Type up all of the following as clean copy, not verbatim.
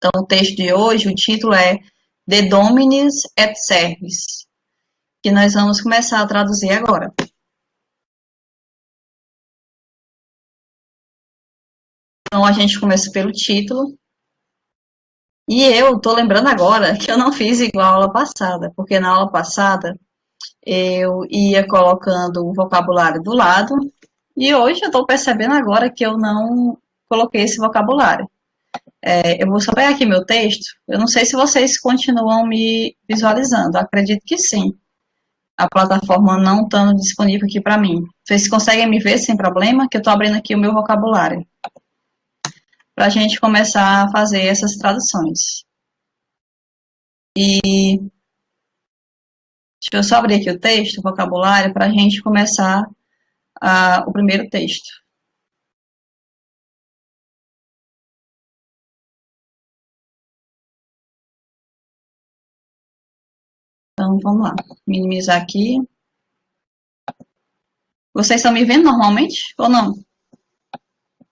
Então, o texto de hoje, o título é De Dominis et Servis, que nós vamos começar a traduzir agora. Então, a gente começa pelo título. E eu tô lembrando agora que eu não fiz igual a aula passada, porque na aula passada eu ia colocando o vocabulário do lado, e hoje eu tô percebendo agora que eu não coloquei esse vocabulário. Eu vou só pegar aqui meu texto, eu não sei se vocês continuam me visualizando, acredito que sim. A plataforma não estando disponível aqui para mim. Vocês conseguem me ver sem problema? Que eu estou abrindo aqui o meu vocabulário. Para a gente começar a fazer essas traduções. E deixa eu só abrir aqui o texto, o vocabulário, para a gente começar o primeiro texto. Então, vamos lá. Minimizar aqui. Vocês estão me vendo normalmente ou não?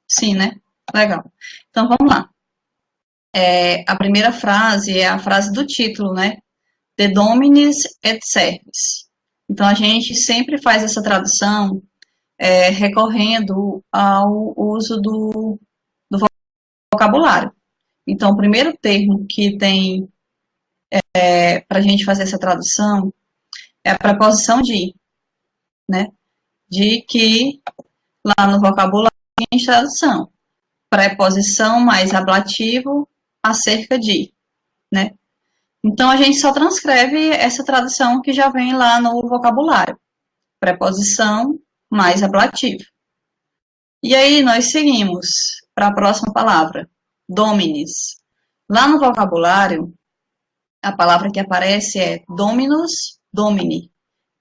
Sim, né? Legal. Então, vamos lá. A primeira frase é a frase do título, né? De Dominis et Servis. Então, a gente sempre faz essa tradução recorrendo ao uso do vocabulário. Então, o primeiro termo que tem para a gente fazer essa tradução é a preposição de, né? De que, lá no vocabulário, tem tradução. Preposição mais ablativo acerca de, né? Então, a gente só transcreve essa tradução que já vem lá no vocabulário. Preposição mais ablativo. E aí, nós seguimos para a próxima palavra, dominis. Lá no vocabulário, a palavra que aparece é dominus, domini,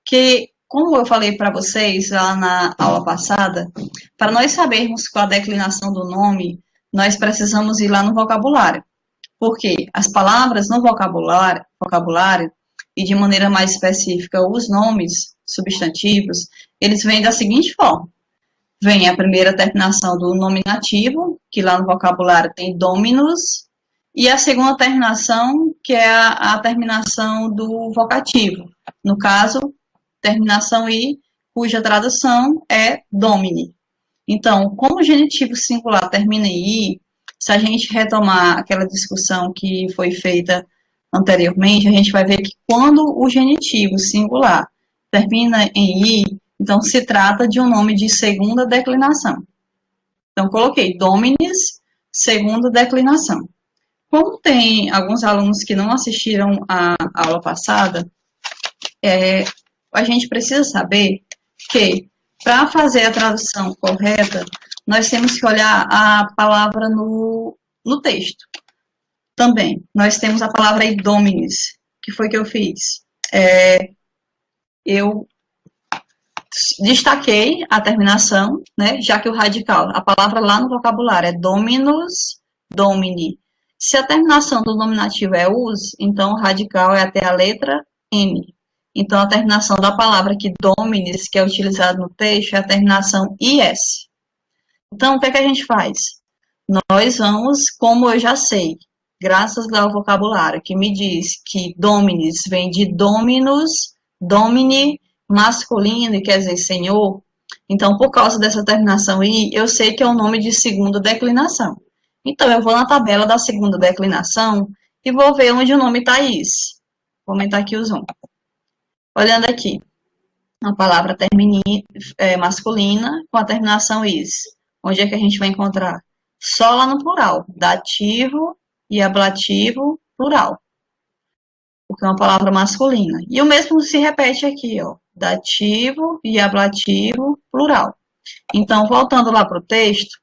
que, como eu falei para vocês lá na aula passada, para nós sabermos qual a declinação do nome, nós precisamos ir lá no vocabulário. Porque as palavras no vocabulário, e de maneira mais específica os nomes substantivos, eles vêm da seguinte forma. Vem a primeira terminação do nominativo, que lá no vocabulário tem dominus, e a segunda terminação, que é a terminação do vocativo. No caso, terminação I, cuja tradução é domini. Então, como o genitivo singular termina em I, se a gente retomar aquela discussão que foi feita anteriormente, a gente vai ver que quando o genitivo singular termina em I, então se trata de um nome de segunda declinação. Então, coloquei dominis, segunda declinação. Como tem alguns alunos que não assistiram à aula passada, a gente precisa saber que, para fazer a tradução correta, nós temos que olhar a palavra no texto. Também, nós temos a palavra aí, dominis, que foi que eu fiz. Eu destaquei a terminação, né, já que o radical, a palavra lá no vocabulário é dominus, domini. Se a terminação do nominativo é us, então o radical é até a letra M. Então, a terminação da palavra aqui, dominis, que é utilizada no texto, é a terminação IS. Então, o que é que a gente faz? Nós vamos, como eu já sei, graças ao vocabulário, que me diz que dominis vem de dominus, domini, masculino, quer dizer senhor. Então, por causa dessa terminação I, eu sei que é um nome de segunda declinação. Então, eu vou na tabela da segunda declinação e vou ver onde o nome está is. Vou aumentar aqui o zoom. Olhando aqui, a palavra masculina com a terminação is. Onde é que a gente vai encontrar? Só lá no plural, dativo e ablativo plural. Porque é uma palavra masculina. E o mesmo se repete aqui, ó, dativo e ablativo plural. Então, voltando lá para o texto,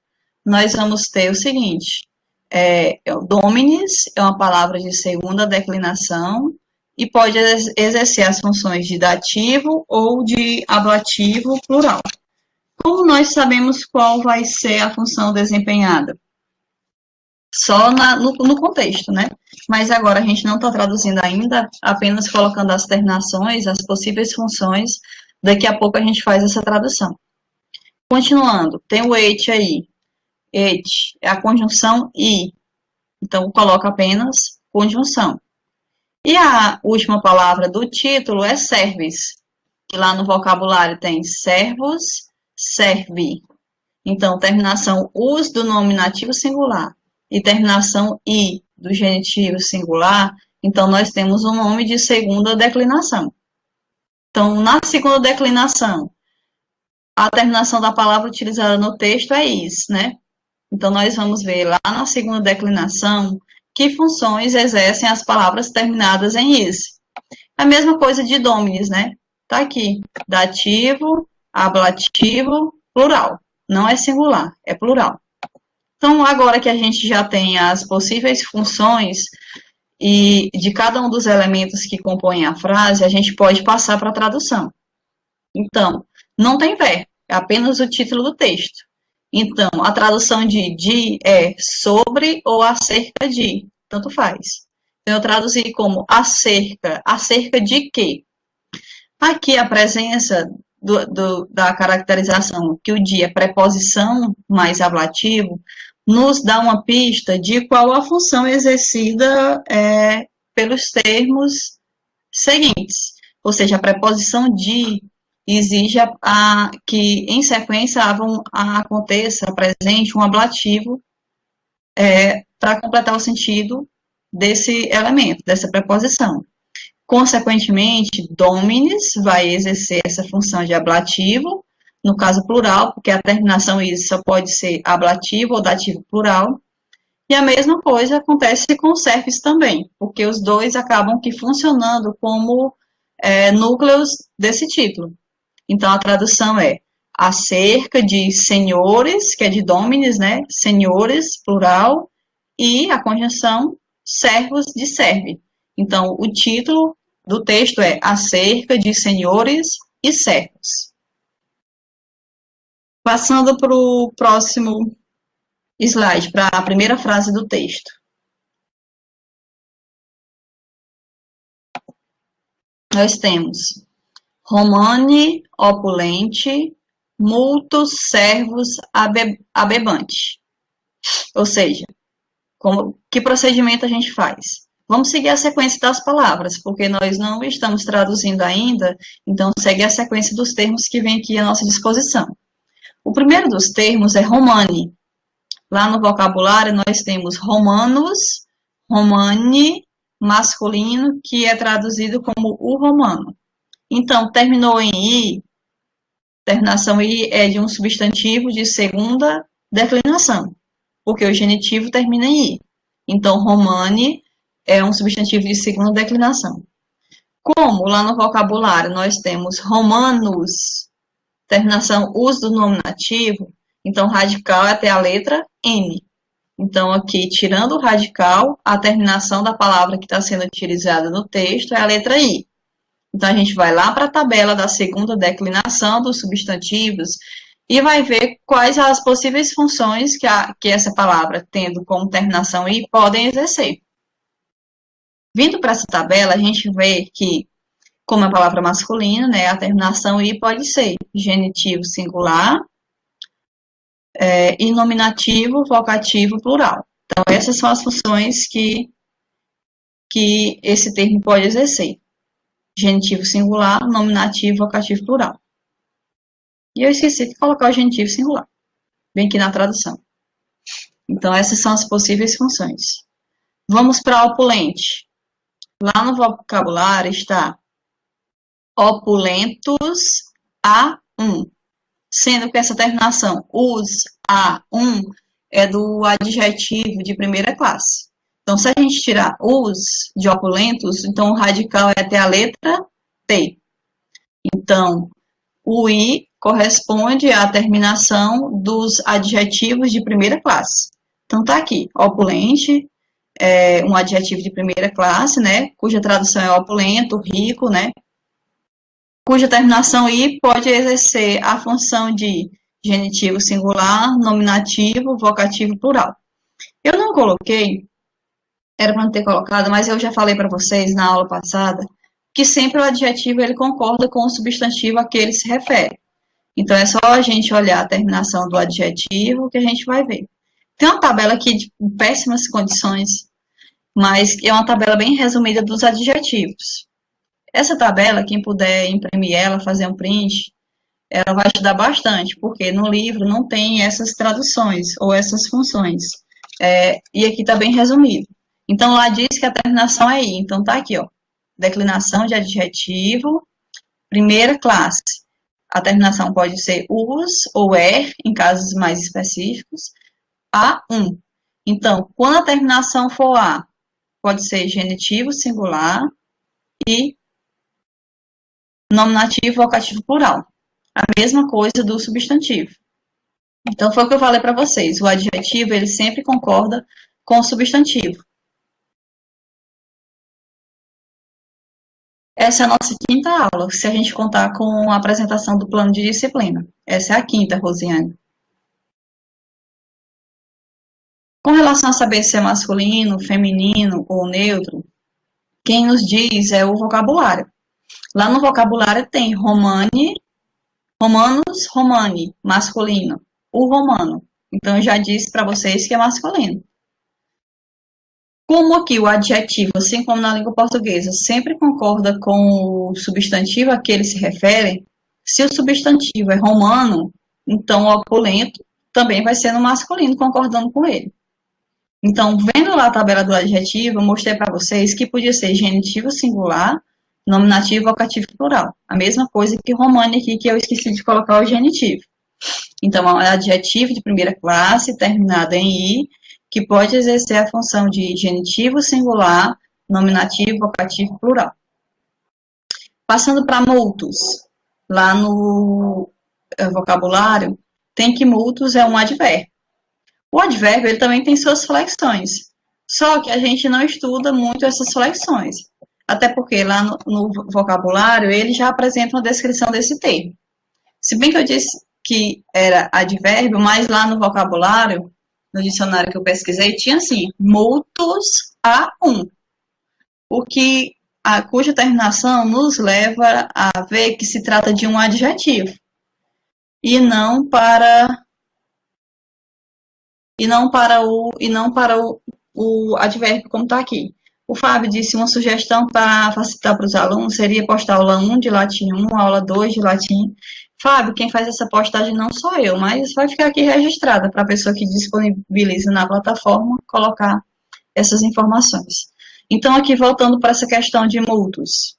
nós vamos ter o seguinte, dominis é uma palavra de segunda declinação e pode exercer as funções de dativo ou de ablativo plural. Como nós sabemos qual vai ser a função desempenhada? Só no contexto, né? Mas agora a gente não está traduzindo ainda, apenas colocando as terminações, as possíveis funções. Daqui a pouco a gente faz essa tradução. Continuando, tem o et aí. Et é a conjunção I. Então, coloca apenas conjunção. E a última palavra do título é serves, que lá no vocabulário tem servos, serve. Então, terminação us do nominativo singular e terminação i do genitivo singular, então nós temos um nome de segunda declinação. Então, na segunda declinação, a terminação da palavra utilizada no texto é is, né? Então, nós vamos ver lá na segunda declinação que funções exercem as palavras terminadas em is. A mesma coisa de dominis, né? Tá aqui, dativo, ablativo, plural. Não é singular, é plural. Então, agora que a gente já tem as possíveis funções e de cada um dos elementos que compõem a frase, a gente pode passar para a tradução. Então, não tem verbo, é apenas o título do texto. Então, a tradução de é sobre ou acerca de, tanto faz. Então, eu traduzi como acerca. Acerca de quê? Aqui a presença da caracterização que o de é preposição mais ablativo, nos dá uma pista de qual a função exercida pelos termos seguintes. Ou seja, a preposição de exige que em sequência aconteça, presente um ablativo para completar o sentido desse elemento, dessa preposição. Consequentemente, dominis vai exercer essa função de ablativo, no caso plural, porque a terminação is só pode ser ablativo ou dativo plural. E a mesma coisa acontece com o serves também, porque os dois acabam que funcionando como núcleos desse título. Então, a tradução é acerca de senhores, que é de dominis, né? Senhores, plural, e a conjunção servos de serve. Então, o título do texto é acerca de senhores e servos. Passando para o próximo slide, para a primeira frase do texto. Nós temos Romane opulente, multos servos abebante. Ou seja, que procedimento a gente faz? Vamos seguir a sequência das palavras, porque nós não estamos traduzindo ainda, então segue a sequência dos termos que vem aqui à nossa disposição. O primeiro dos termos é romane. Lá no vocabulário nós temos romanos, romane, masculino, que é traduzido como o romano. Então, terminou em i, terminação i é de um substantivo de segunda declinação, porque o genitivo termina em i. Então, romane é um substantivo de segunda declinação. Como lá no vocabulário nós temos romanos, terminação us do nominativo, então radical é até a letra N. Então, aqui, tirando o radical, a terminação da palavra que está sendo utilizada no texto é a letra I. Então, a gente vai lá para a tabela da segunda declinação dos substantivos e vai ver quais as possíveis funções que essa palavra, tendo como terminação I, podem exercer. Vindo para essa tabela, a gente vê que, como é a palavra masculina, né, a terminação I pode ser genitivo singular e nominativo, vocativo, plural. Então, essas são as funções que esse termo pode exercer. Genitivo singular, nominativo, vocativo, plural. E eu esqueci de colocar o genitivo singular, bem aqui na tradução. Então, essas são as possíveis funções. Vamos para opulente. Lá no vocabulário está opulentos A1, sendo que essa terminação us A1 é do adjetivo de primeira classe. Então, se a gente tirar os de opulentos, então o radical é até a letra T. Então, o I corresponde à terminação dos adjetivos de primeira classe. Então, tá aqui, opulente, um adjetivo de primeira classe, né, cuja tradução é opulento, rico, né, cuja terminação I pode exercer a função de genitivo singular, nominativo, vocativo, plural. Eu não coloquei, era para não ter colocado, mas eu já falei para vocês na aula passada, que sempre o adjetivo ele concorda com o substantivo a que ele se refere. Então, é só a gente olhar a terminação do adjetivo que a gente vai ver. Tem uma tabela aqui de péssimas condições, mas é uma tabela bem resumida dos adjetivos. Essa tabela, quem puder imprimir ela, fazer um print, ela vai ajudar bastante, porque no livro não tem essas traduções ou essas funções. E aqui está bem resumido. Então, lá diz que a terminação é I. Então, tá aqui, ó. Declinação de adjetivo, primeira classe. A terminação pode ser us ou er, em casos mais específicos, A1. Então, quando a terminação for A, pode ser genitivo singular e nominativo vocativo plural. A mesma coisa do substantivo. Então, foi o que eu falei para vocês. O adjetivo, ele sempre concorda com o substantivo. Essa é a nossa quinta aula, se a gente contar com a apresentação do plano de disciplina. Essa é a quinta, Rosiane. Com relação a saber se é masculino, feminino ou neutro, quem nos diz é o vocabulário. Lá no vocabulário tem romani, romanos, romani, masculino. O romano. Então, eu já disse para vocês que é masculino. Como aqui o adjetivo, assim como na língua portuguesa, sempre concorda com o substantivo a que ele se refere, se o substantivo é romano, então o opulento também vai ser no masculino, concordando com ele. Então, vendo lá a tabela do adjetivo, eu mostrei para vocês que podia ser genitivo singular, nominativo, vocativo plural. A mesma coisa que romani aqui, que eu esqueci de colocar o genitivo. Então, é adjetivo de primeira classe, terminado em I, que pode exercer a função de genitivo singular, nominativo, vocativo, plural. Passando para multus, lá no vocabulário, tem que multus é um advérbio. O advérbio, ele também tem suas flexões, só que a gente não estuda muito essas flexões, até porque lá no vocabulário, ele já apresenta uma descrição desse termo. Se bem que eu disse que era advérbio, mas lá no vocabulário, no dicionário que eu pesquisei, tinha assim, multus A1, cuja terminação nos leva a ver que se trata de um adjetivo, e não para o advérbio como está aqui. O Fábio disse uma sugestão para facilitar para os alunos seria postar aula 1 de latim 1, aula 2 de latim. Fábio, quem faz essa postagem não sou eu, mas vai ficar aqui registrada para a pessoa que disponibiliza na plataforma colocar essas informações. Então, aqui voltando para essa questão de multus.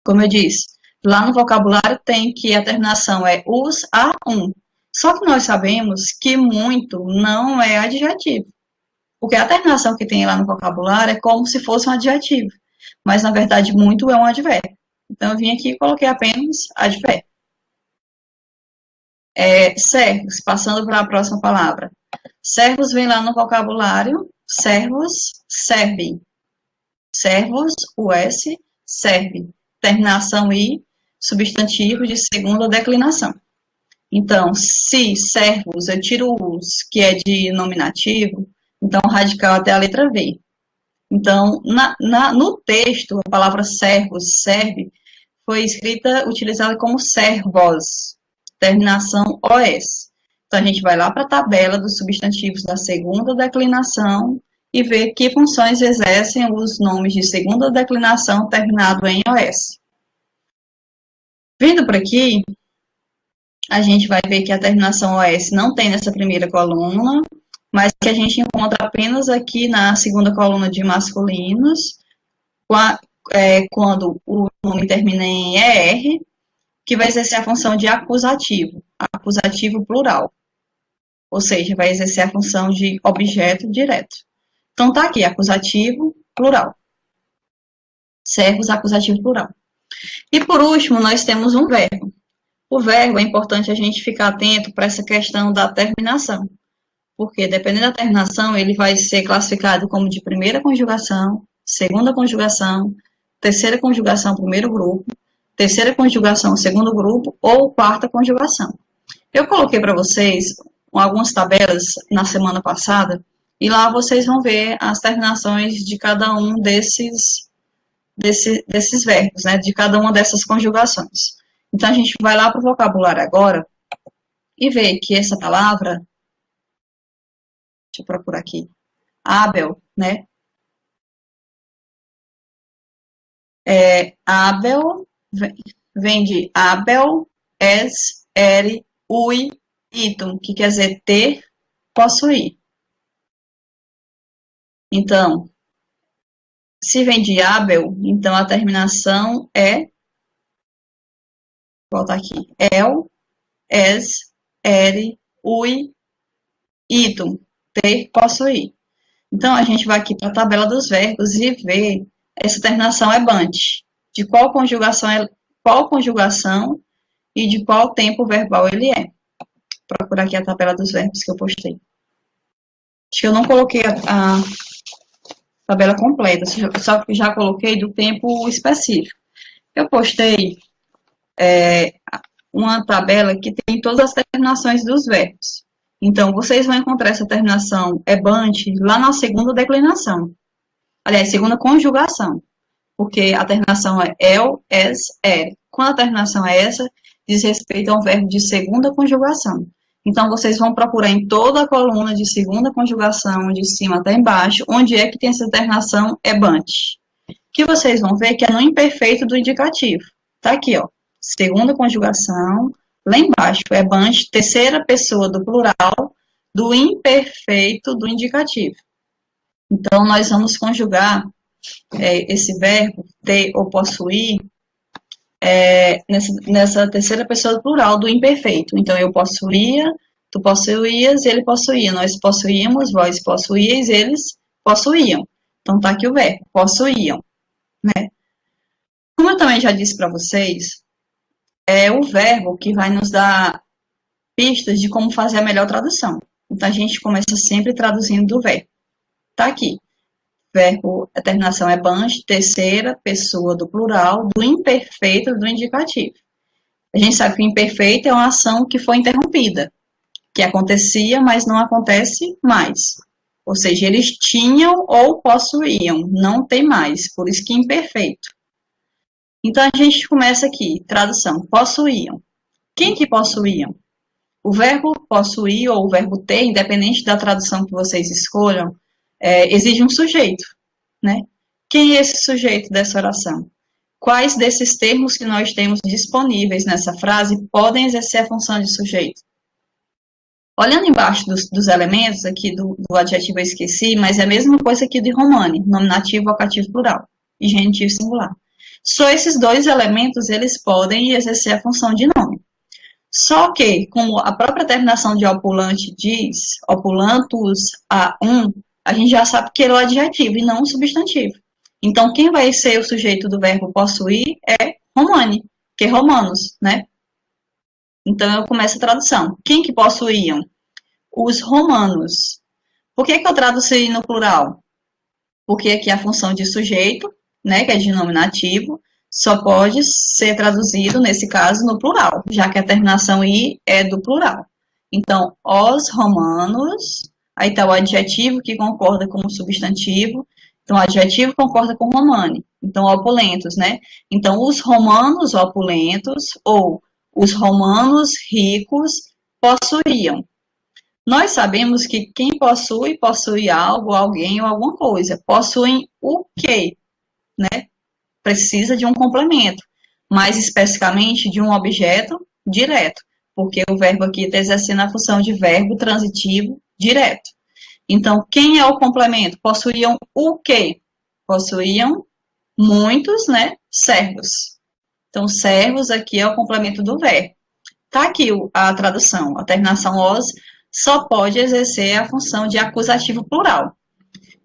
Como eu disse, lá no vocabulário tem que a terminação é us a1. Só que nós sabemos que muito não é adjetivo. Porque a terminação que tem lá no vocabulário é como se fosse um adjetivo. Mas, na verdade, muito é um advérbio. Então, eu vim aqui e coloquei apenas advérbio. Servos, passando para a próxima palavra. Servos vem lá no vocabulário. Servos, servem. Servos, us, serve. Terminação i, substantivo de segunda declinação. Então, se servos, eu tiro o us, que é de nominativo, então radical até a letra V. Então, no texto, a palavra servos, serve, foi escrita, utilizada como servos, terminação OS. Então, a gente vai lá para a tabela dos substantivos da segunda declinação e ver que funções exercem os nomes de segunda declinação terminado em OS. Vindo por aqui, a gente vai ver que a terminação OS não tem nessa primeira coluna, mas que a gente encontra apenas aqui na segunda coluna de masculinos, quando o nome termina em ER, que vai exercer a função de acusativo plural. Ou seja, vai exercer a função de objeto direto. Então, tá aqui, acusativo plural. Servos, acusativo plural. E por último, nós temos um verbo. O verbo é importante a gente ficar atento para essa questão da terminação. Porque, dependendo da terminação, ele vai ser classificado como de primeira conjugação, segunda conjugação, terceira conjugação, primeiro grupo, terceira conjugação, segundo grupo, ou quarta conjugação. Eu coloquei para vocês algumas tabelas na semana passada, e lá vocês vão ver as terminações de cada um desses verbos, né, de cada uma dessas conjugações. Então, a gente vai lá para o vocabulário agora e vê que essa palavra Deixa eu procurar aqui. Abel, né? Abel, vem de Abel, es, ere, ui, itum, que quer dizer ter, possuir. Então, se vem de Abel, então a terminação é, volta aqui, el, es, ere, ui, itum, ter, possuir. Então, a gente vai aqui para a tabela dos verbos e ver essa terminação é bante, de qual conjugação e de qual tempo verbal ele é. Vou procurar aqui a tabela dos verbos que eu postei. Acho que eu não coloquei a tabela completa, só que já coloquei do tempo específico. Eu postei uma tabela que tem todas as terminações dos verbos. Então, vocês vão encontrar essa terminação ebante lá na segunda declinação. Aliás, segunda conjugação. Porque a terminação é el, es, ere. Quando a terminação é essa, diz respeito a um verbo de segunda conjugação. Então, vocês vão procurar em toda a coluna de segunda conjugação, de cima até embaixo, onde é que tem essa terminação ebante. Que vocês vão ver que é no imperfeito do indicativo. Tá aqui, ó. Segunda conjugação, lá embaixo, ebante, terceira pessoa do plural, do imperfeito do indicativo. Então, nós vamos conjugar esse verbo, ter ou possuir, nessa terceira pessoa do plural, do imperfeito. Então, eu possuía, tu possuías, ele possuía. Nós possuíamos, vós possuíeis, eles possuíam. Então, tá aqui o verbo, possuíam, né? Como eu também já disse para vocês, é o verbo que vai nos dar pistas de como fazer a melhor tradução. Então, a gente começa sempre traduzindo do verbo. Tá aqui. Verbo, a terminação é banche, terceira pessoa do plural, do imperfeito do indicativo. A gente sabe que o imperfeito é uma ação que foi interrompida, que acontecia, mas não acontece mais. Ou seja, eles tinham ou possuíam, não tem mais, por isso que imperfeito. Então, a gente começa aqui, tradução, possuíam. Quem que possuíam? O verbo possuir ou o verbo ter, independente da tradução que vocês escolham, exige um sujeito, né? Quem é esse sujeito dessa oração? Quais desses termos que nós temos disponíveis nessa frase podem exercer a função de sujeito? Olhando embaixo dos elementos aqui do adjetivo eu esqueci, mas é a mesma coisa aqui de Romani, nominativo, vocativo plural e genitivo singular. Só esses dois elementos, eles podem exercer a função de nome. Só que, como a própria terminação de opulante diz, opulantus a a gente já sabe que ele é o adjetivo e não o substantivo. Então, quem vai ser o sujeito do verbo possuir é Romani, que é romanos, né? Então, eu começo a tradução. Quem que possuíam? Os romanos. Por que eu traduzi no plural? Porque aqui a função de sujeito, né, que é de nominativo, só pode ser traduzido, nesse caso, no plural, já que a terminação i é do plural. Então, os romanos, aí está o adjetivo que concorda com o substantivo, então o adjetivo concorda com Romani, então opulentos, né? Então, os romanos opulentos, ou os romanos ricos, possuíam. Nós sabemos que quem possui algo, alguém ou alguma coisa. Possuem o quê? Né? Precisa de um complemento, mais especificamente de um objeto direto, porque o verbo aqui está exercendo a função de verbo transitivo direto. Então, quem é o complemento? Possuíam o quê? Possuíam muitos, né, servos. Então, servos aqui é o complemento do verbo. Tá aqui a tradução, a terminação os só pode exercer a função de acusativo plural.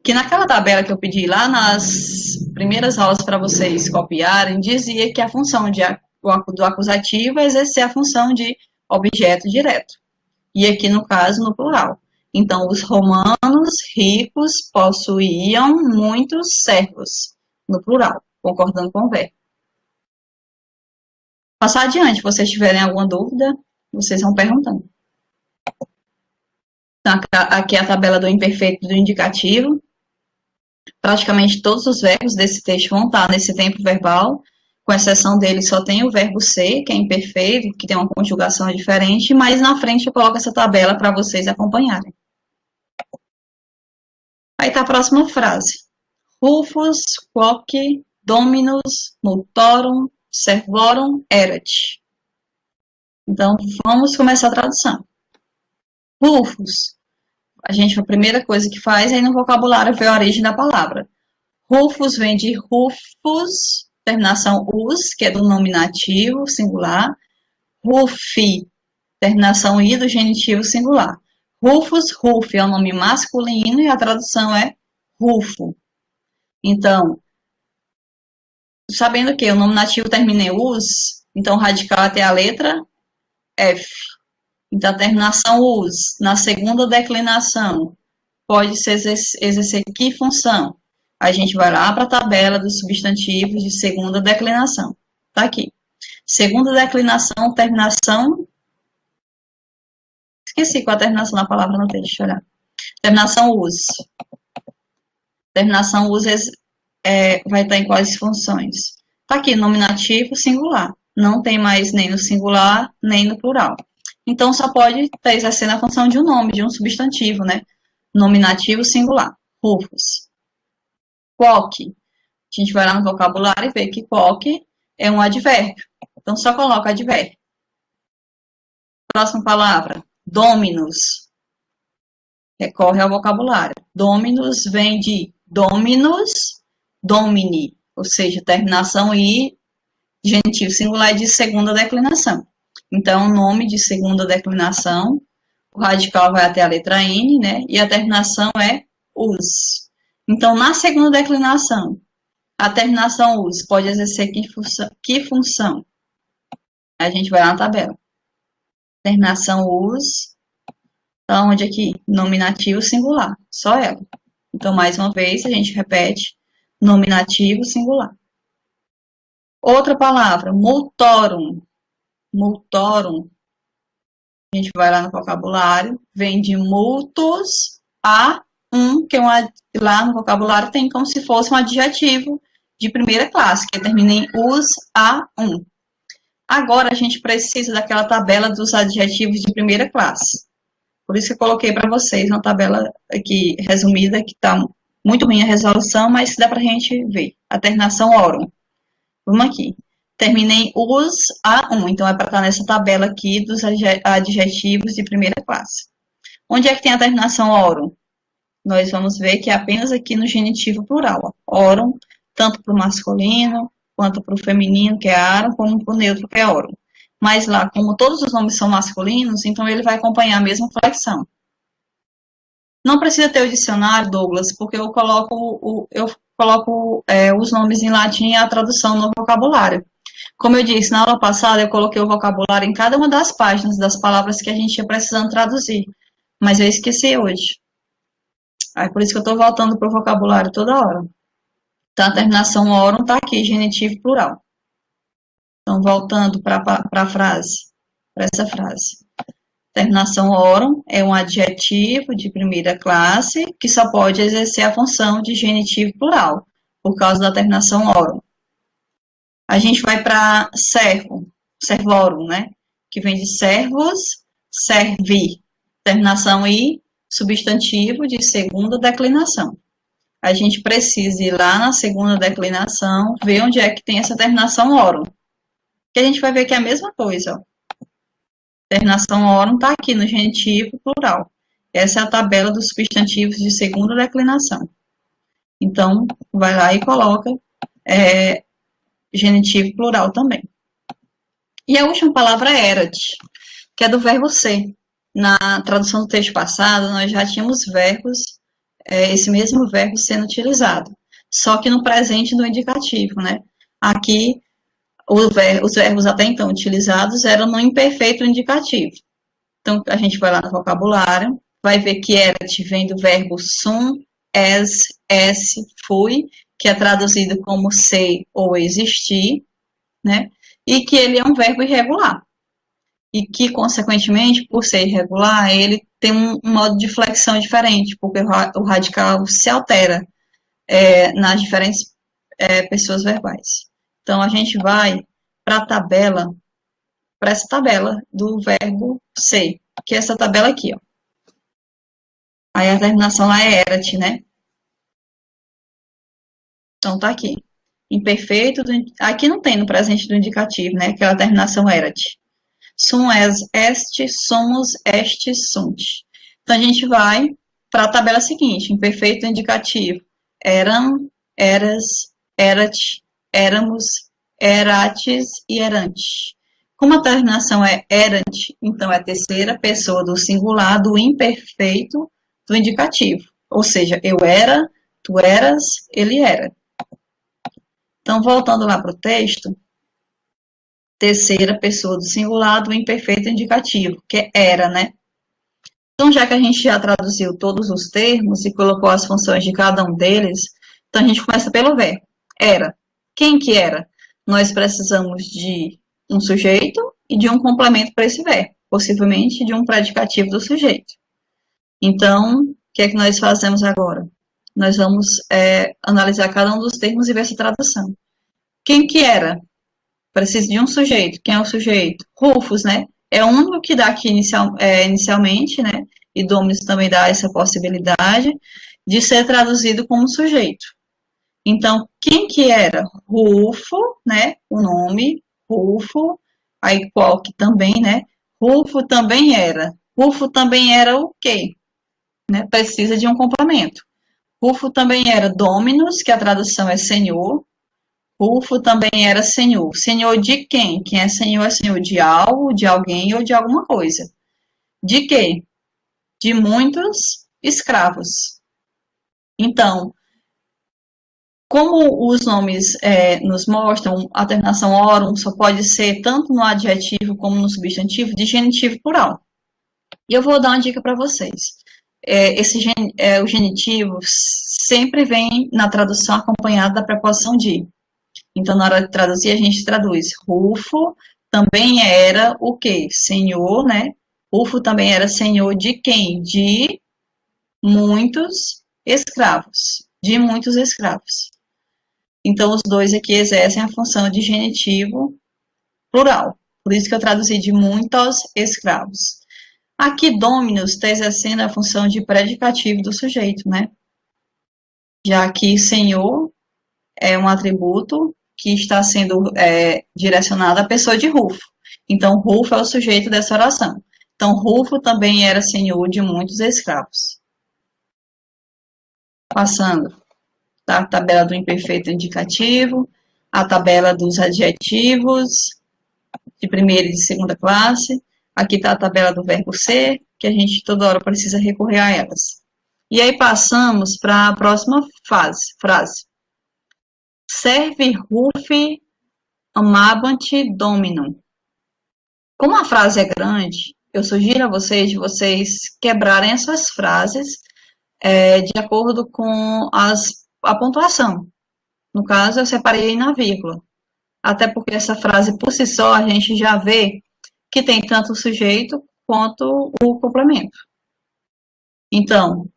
Que naquela tabela que eu pedi lá nas primeiras aulas para vocês copiarem, dizia que a função do acusativo é exercer a função de objeto direto. E aqui, no caso, no plural. Então, os romanos ricos possuíam muitos servos, no plural, concordando com o verbo. Passar adiante, se vocês tiverem alguma dúvida, vocês vão perguntando. Então, aqui é a tabela do imperfeito do indicativo. Praticamente todos os verbos desse texto vão estar nesse tempo verbal, com exceção dele só tem o verbo ser, que é imperfeito, que tem uma conjugação diferente, mas na frente eu coloco essa tabela para vocês acompanharem. Aí tá a próxima frase. Rufus, quoque, dominus, multorum, servorum, erat. Então, vamos começar a tradução. Rufus. A primeira coisa que faz é ir no vocabulário ver a origem da palavra. Rufus vem de rufus, terminação us, que é do nominativo singular. Rufi, terminação i do genitivo singular. Rufus, Ruf é o nome masculino e a tradução é rufo. Então, sabendo que o nominativo termina em us, então o radical até a letra F. Então, a terminação us, na segunda declinação, pode ser exercer que função? A gente vai lá para a tabela dos substantivos de segunda declinação. Tá aqui. Segunda declinação, terminação. Esqueci qual a terminação da palavra, não tem, deixa eu olhar. Terminação us. Terminação us vai estar em quais funções? Tá aqui, nominativo singular. Não tem mais nem no singular, nem no plural. Então, só pode estar exercendo a função de um nome, de um substantivo, né? Nominativo singular. Rufus. Quoque. A gente vai lá no vocabulário e vê que quoque é um advérbio. Então, só coloca advérbio. Próxima palavra. Dominus. Recorre ao vocabulário. Dominus vem de dominus, domini. Ou seja, terminação i, genitivo singular de segunda declinação. Então, nome de segunda declinação, o radical vai até a letra N, né? E a terminação é us. Então, na segunda declinação, a terminação us pode exercer que função? A gente vai lá na tabela. Terminação us, então, onde aqui? Nominativo singular, só ela. Então, mais uma vez, a gente repete, nominativo singular. Outra palavra, multorum. Multorum, a gente vai lá no vocabulário, vem de multus a que lá no vocabulário tem como se fosse um adjetivo de primeira classe, que termina em us a Agora, a gente precisa daquela tabela dos adjetivos de primeira classe. Por isso que eu coloquei para vocês uma tabela aqui resumida, que está muito ruim a resolução, mas dá para a gente ver. A terminação orum. Vamos aqui. Terminei us a então é para estar nessa tabela aqui dos adjetivos de primeira classe. Onde é que tem a terminação orum? Nós vamos ver que é apenas aqui no genitivo plural. Orum, tanto para o masculino, quanto para o feminino, que é arum, como para o neutro, que é orum. Mas lá, como todos os nomes são masculinos, então ele vai acompanhar a mesma flexão. Não precisa ter o dicionário, Douglas, porque eu coloco os nomes em latim e a tradução no vocabulário. Como eu disse, na aula passada eu coloquei o vocabulário em cada uma das páginas das palavras que a gente ia precisando traduzir, mas eu esqueci hoje. Aí por isso que eu estou voltando para o vocabulário toda hora. Então, a terminação orum está aqui, genitivo plural. Então, voltando para a frase, para essa frase. Terminação orum é um adjetivo de primeira classe que só pode exercer a função de genitivo plural, por causa da terminação orum. A gente vai para servorum, né? Que vem de servus, servir. Terminação i, substantivo de segunda declinação. A gente precisa ir lá na segunda declinação, ver onde é que tem essa terminação orum. Que a gente vai ver que é a mesma coisa, ó. Terminação orum está aqui no genitivo plural. Essa é a tabela dos substantivos de segunda declinação. Então, vai lá e coloca genitivo plural também. E a última palavra é erat, que é do verbo ser. Na tradução do texto passado, nós já tínhamos verbos, esse mesmo verbo sendo utilizado, só que no presente do indicativo, né? Aqui, os verbos até então utilizados eram no imperfeito indicativo. Então, a gente vai lá no vocabulário, vai ver que erat vem do verbo sum, fui, que é traduzido como ser ou existir, né? E que ele é um verbo irregular. E que, consequentemente, por ser irregular, ele tem um modo de flexão diferente, porque o radical se altera nas diferentes pessoas verbais. Então, a gente vai para essa tabela do verbo ser, que é essa tabela aqui, ó. Aí a terminação lá é erat, né? Então, tá aqui. Imperfeito, aqui não tem no presente do indicativo, né? Aquela terminação erat. Sum, es, est, somos, est, sunt. Então, a gente vai para a tabela seguinte. Imperfeito indicativo. Eram, eras, erat, éramos, erates e erante. Como a terminação é erant, então é a terceira pessoa do singular do imperfeito do indicativo. Ou seja, eu era, tu eras, ele era. Então, voltando lá para o texto, terceira pessoa do singular do imperfeito indicativo, que é era, né? Então, já que a gente já traduziu todos os termos e colocou as funções de cada um deles, então a gente começa pelo verbo. Era. Quem que era? Nós precisamos de um sujeito e de um complemento para esse verbo, possivelmente de um predicativo do sujeito. Então, o que é que nós fazemos agora? Nós vamos analisar cada um dos termos e ver essa tradução. Quem que era? Precisa de um sujeito. Quem é o sujeito? Rufus, né? É o único que dá aqui inicialmente, né? E Dominus também dá essa possibilidade de ser traduzido como sujeito. Então, quem que era? Rufo, né? O nome, Rufo. Aí, qual que também, né? Rufo também era. Rufo também era o quê? Né? Precisa de um complemento. Rufo também era Dominus, que a tradução é Senhor. Rufo também era senhor. Senhor de quem? Quem é senhor de algo, de alguém ou de alguma coisa. De quê? De muitos escravos. Então, como os nomes nos mostram, a terminação orum só pode ser tanto no adjetivo como no substantivo de genitivo plural. E eu vou dar uma dica para vocês. O genitivo sempre vem na tradução acompanhado da preposição de. Então, na hora de traduzir, a gente traduz Rufo também era o quê? Senhor, né? Rufo também era senhor de quem? De muitos escravos. De muitos escravos. Então, os dois aqui exercem a função de genitivo plural. Por isso que eu traduzi de muitos escravos. Aqui, Dominus está exercendo a função de predicativo do sujeito, né? Já que senhor é um atributo que está sendo direcionado à pessoa de Rufo. Então, Rufo é o sujeito dessa oração. Então, Rufo também era senhor de muitos escravos. Passando a tabela do imperfeito indicativo, a tabela dos adjetivos de primeira e de segunda classe. Aqui está a tabela do verbo ser, que a gente toda hora precisa recorrer a elas. E aí passamos para a próxima frase. Serve Rufi amabant dominum. Como a frase é grande, eu sugiro a vocês de vocês quebrarem essas frases de acordo com a pontuação. No caso, eu separei na vírgula. Até porque essa frase, por si só, a gente já vê que tem tanto o sujeito quanto o complemento. Então,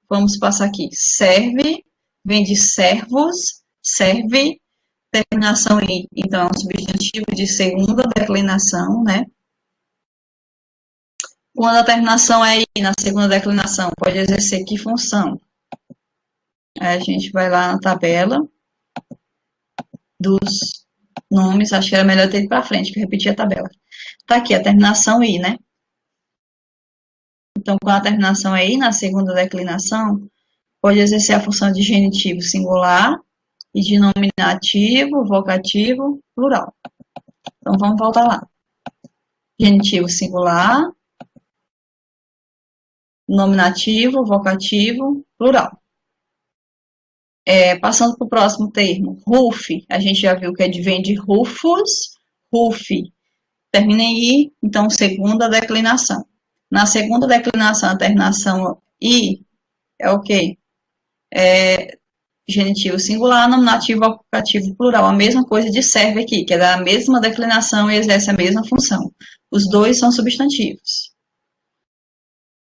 vamos passar aqui. Serve, vem de servos, serve, terminação I, então é um substantivo de segunda declinação, né? Quando a terminação é I na segunda declinação, pode exercer que função? Aí a gente vai lá na tabela dos nomes, acho que era melhor ter ido para frente, que eu repeti a tabela. Tá aqui a terminação I, né? Então, quando a terminação é I na segunda declinação, pode exercer a função de genitivo singular e de nominativo, vocativo, plural. Então, vamos voltar lá. Genitivo singular, nominativo, vocativo, plural. Passando para o próximo termo, Ruf, a gente já viu que vem de Rufus, Ruf, termina em I, então segunda declinação. Na segunda declinação, a terminação I é o quê? Genitivo singular, nominativo, vocativo, plural. A mesma coisa de serve aqui, que é da mesma declinação e exerce a mesma função. Os dois são substantivos.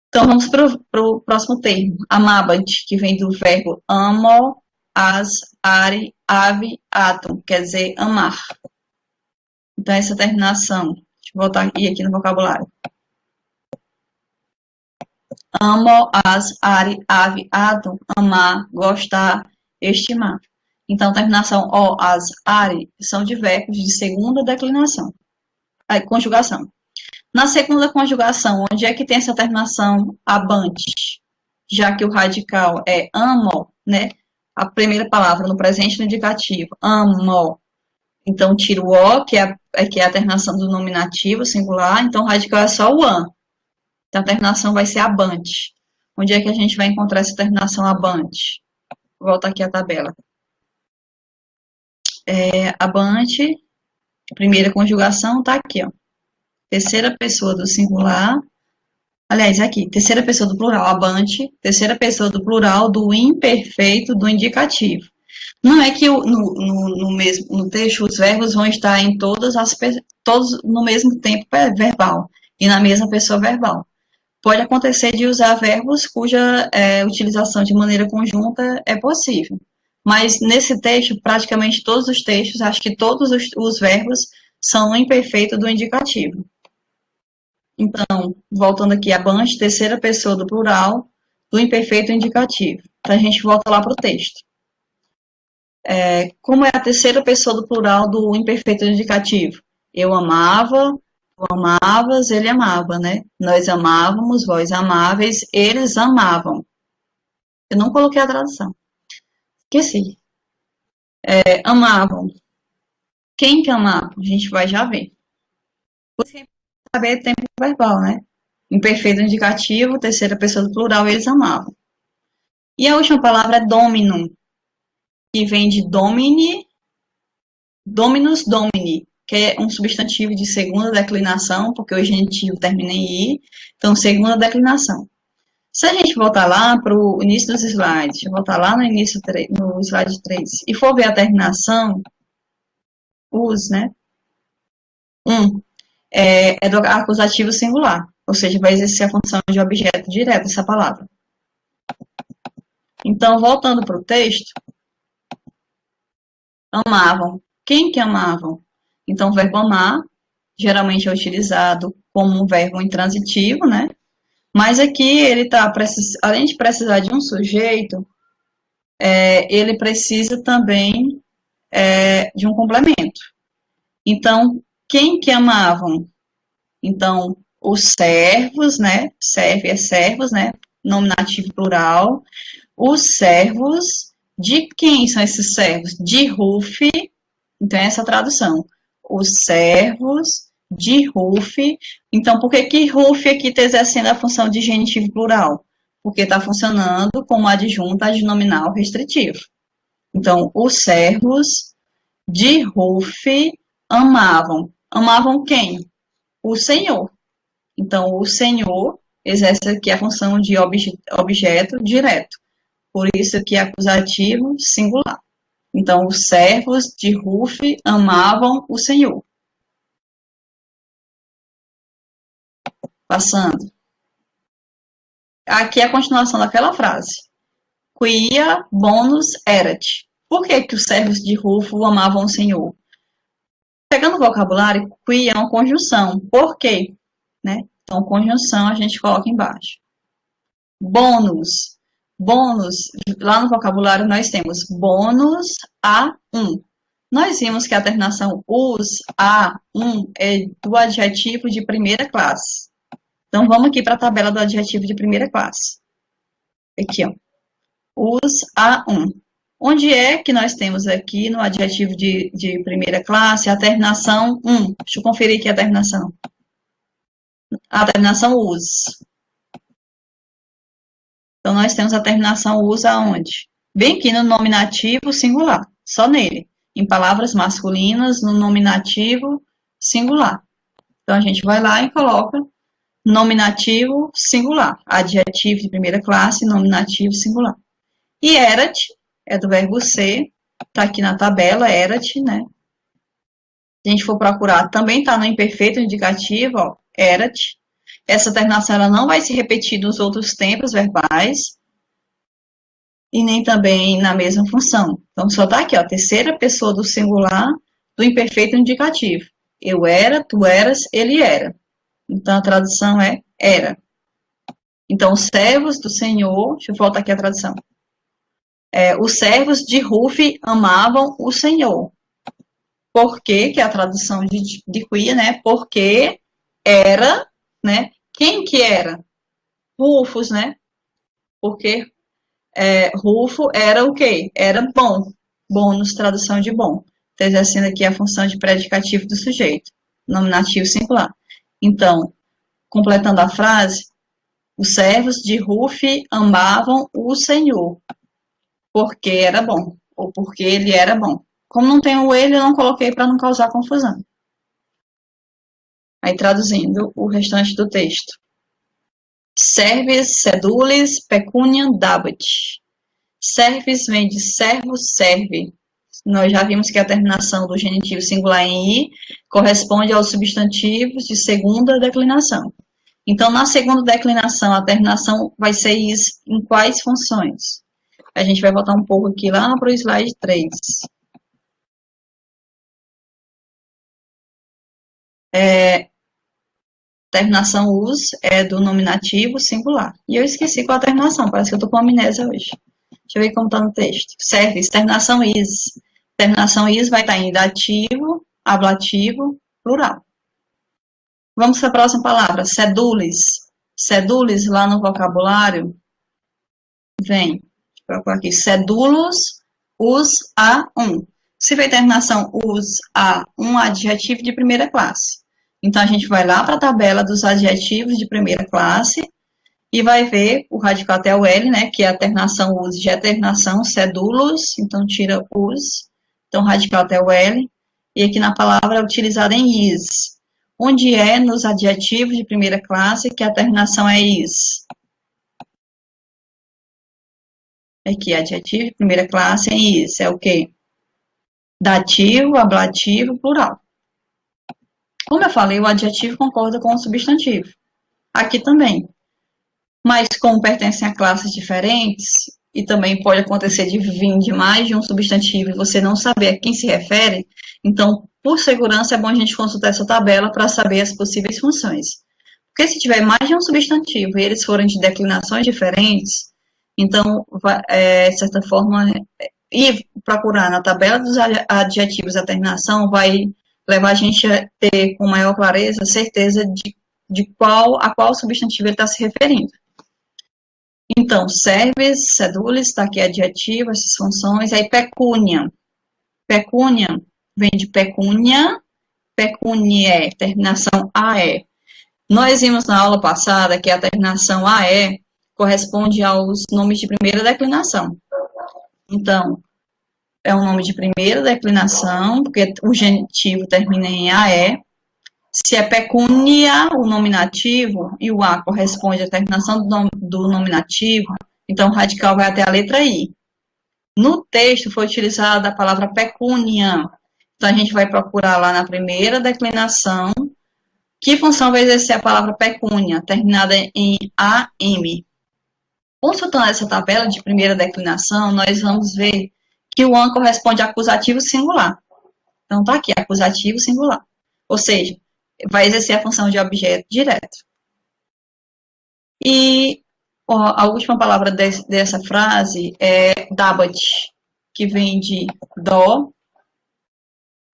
Então, vamos para o próximo termo. Amabant, que vem do verbo amo, as, are, ave, atum, quer dizer amar. Então, essa terminação, deixa eu voltar aqui no vocabulário. Amo, as, are, ave, atum, amar, gostar, estimar. Então, a terminação o, as, are são de verbos de segunda declinação, conjugação. Na segunda conjugação, onde é que tem essa terminação abante? Já que o radical é amo, né? A primeira palavra no presente no indicativo, amo. Então, tiro o O, que é a terminação do nominativo singular, então o radical é só o an. Então, a terminação vai ser abante. Onde é que a gente vai encontrar essa terminação abante? Volta aqui a tabela. Abante, primeira conjugação, tá aqui, ó. Terceira pessoa do singular. Aliás, aqui, terceira pessoa do plural, abante, terceira pessoa do plural do imperfeito do indicativo. Não é que no texto os verbos vão estar em todos no mesmo tempo verbal e na mesma pessoa verbal. Pode acontecer de usar verbos cuja utilização de maneira conjunta é possível. Mas nesse texto, praticamente todos os textos, acho que todos os verbos são no imperfeito do indicativo. Então, voltando aqui, abante, terceira pessoa do plural, do imperfeito indicativo. Então, a gente volta lá para o texto. Como é a terceira pessoa do plural do imperfeito indicativo? Eu amava, tu amavas, ele amava, né? Nós amávamos, vós amáveis, eles amavam. Eu não coloquei a tradução. Esqueci. Amavam. Quem que amava? A gente vai já ver. Você saber tempo verbal, né? Imperfeito indicativo, terceira pessoa do plural, eles amavam. E a última palavra é dominum, que vem de domini, dominus domini, que é um substantivo de segunda declinação, porque o genitivo termina em i, então segunda declinação. Se a gente voltar lá para o início dos slides, deixa eu voltar lá no início, no slide 3, e for ver a terminação, os, né? É do acusativo singular, ou seja, vai exercer a função de objeto direto essa palavra. Então, voltando para o texto, amavam. Quem que amavam? Então, o verbo amar, geralmente é utilizado como um verbo intransitivo, né? Mas aqui ele está, além de precisar de um sujeito, ele precisa também de um complemento. Então, quem que amavam? Então, os servos, né? Serve é servos, né? Nominativo plural. Os servos, de quem são esses servos? De Ruf, então essa tradução. Os servos de Ruf. Então, por que Ruf aqui está exercendo a função de genitivo plural? Porque está funcionando como adjunto adnominal restritivo. Então, os servos de Ruf amavam. Amavam quem? O Senhor. Então, o Senhor exerce aqui a função de objeto direto. Por isso que é acusativo singular. Então, os servos de Ruf amavam o Senhor. Passando. Aqui é a continuação daquela frase. Quia bonus erat. Por que os servos de Rufo amavam o Senhor? Pegando o vocabulário, quia é uma conjunção. Por quê? Né? Então, conjunção a gente coloca embaixo. Bônus. Bônus, lá no vocabulário nós temos bônus a um. Nós vimos que a terminação us, a, um é do adjetivo de primeira classe. Então, vamos aqui para a tabela do adjetivo de primeira classe. Aqui, ó. Us a um. Onde é que nós temos aqui no adjetivo de primeira classe a terminação um? Deixa eu conferir aqui a terminação. A terminação us. Então, nós temos a terminação us aonde? Bem aqui no nominativo singular, só nele. Em palavras masculinas, no nominativo singular. Então, a gente vai lá e coloca nominativo singular. Adjetivo de primeira classe, nominativo singular. E erat, é do verbo ser, está aqui na tabela, erat, né? Se a gente for procurar, também está no imperfeito indicativo, ó, erat. Essa terminação ela não vai se repetir nos outros tempos verbais e nem também na mesma função. Então, só está aqui, ó, terceira pessoa do singular do imperfeito indicativo. Eu era, tu eras, ele era. Então, a tradução é era. Então, os servos do Senhor, deixa eu voltar aqui a tradução. Os servos de Rufe amavam o Senhor. Porque, que é a tradução de Quia, né? Porque era, né? Quem que era? Rufus, né? Porque Rufo era o quê? Era bom. Bônus, tradução de bom. Está exercendo aqui a função de predicativo do sujeito. Nominativo singular. Então, completando a frase, os servos de Rufe amavam o Senhor, porque era bom, ou porque ele era bom. Como não tem o ele, eu não coloquei para não causar confusão. Aí, traduzindo o restante do texto. Serves, sedulis, pecuniam dabit. Serves vem de servo, serve. Nós já vimos que a terminação do genitivo singular em i corresponde aos substantivos de segunda declinação. Então, na segunda declinação, a terminação vai ser is em quais funções? A gente vai voltar um pouco aqui lá para o slide 3. Terminação us é do nominativo singular. E eu esqueci qual a terminação, parece que eu estou com amnésia hoje. Deixa eu ver como está no texto. Serve, terminação is. Terminação is vai estar em dativo, ablativo, plural. Vamos para a próxima palavra, sedulis. Sedulis, lá no vocabulário, vem, deixa eu procurar aqui, sedulos, us, a, um. Se vem terminação us, a, um adjetivo de primeira classe. Então, a gente vai lá para a tabela dos adjetivos de primeira classe e vai ver o radical até o L, né, que é a terminação us, já é a terminação sedulos, então tira us, então radical até o L, e aqui na palavra é utilizada em is, onde é nos adjetivos de primeira classe que a terminação é is. Aqui, adjetivo de primeira classe em is, é o quê? Dativo, ablativo, plural. Como eu falei, o adjetivo concorda com o substantivo. Aqui também. Mas como pertencem a classes diferentes, e também pode acontecer de vir de mais de um substantivo e você não saber a quem se refere, então, por segurança, é bom a gente consultar essa tabela para saber as possíveis funções. Porque se tiver mais de um substantivo e eles forem de declinações diferentes, então, de certa forma, ir procurar na tabela dos adjetivos a terminação vai levar a gente a ter com maior clareza certeza de a qual substantivo ele está se referindo. Então, serves, sedulis, está aqui adjetivo, essas funções, aí pecúnia. Pecúnia vem de pecúnia, pecuniae, terminação AE. Nós vimos na aula passada que a terminação AE corresponde aos nomes de primeira declinação. Então, é um nome de primeira declinação, porque o genitivo termina em AE. Se é pecúnia, o nominativo, e o A corresponde à terminação do nominativo, então o radical vai até a letra I. No texto foi utilizada a palavra pecúnia. Então, a gente vai procurar lá na primeira declinação que função vai exercer a palavra pecúnia, terminada em AM. Consultando essa tabela de primeira declinação, nós vamos ver que o AN corresponde a acusativo singular. Então, tá aqui, acusativo singular. Ou seja, vai exercer a função de objeto direto. E a última palavra dessa frase é dabat, que vem de dó. Vou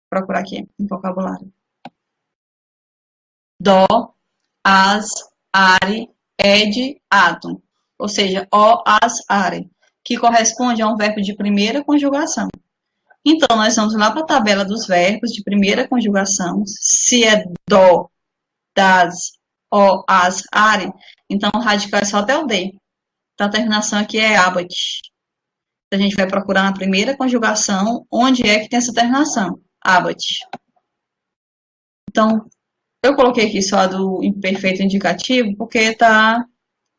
procurar aqui no vocabulário. Dó, as, are, ed, atom. Ou seja, o, as, are, que corresponde a um verbo de primeira conjugação. Então, nós vamos lá para a tabela dos verbos de primeira conjugação. Se é dó, das, o, as, are, então o radical é só até o D. Então, a terminação aqui é abat. Então, a gente vai procurar na primeira conjugação onde é que tem essa terminação. Abat. Então, eu coloquei aqui só do imperfeito indicativo porque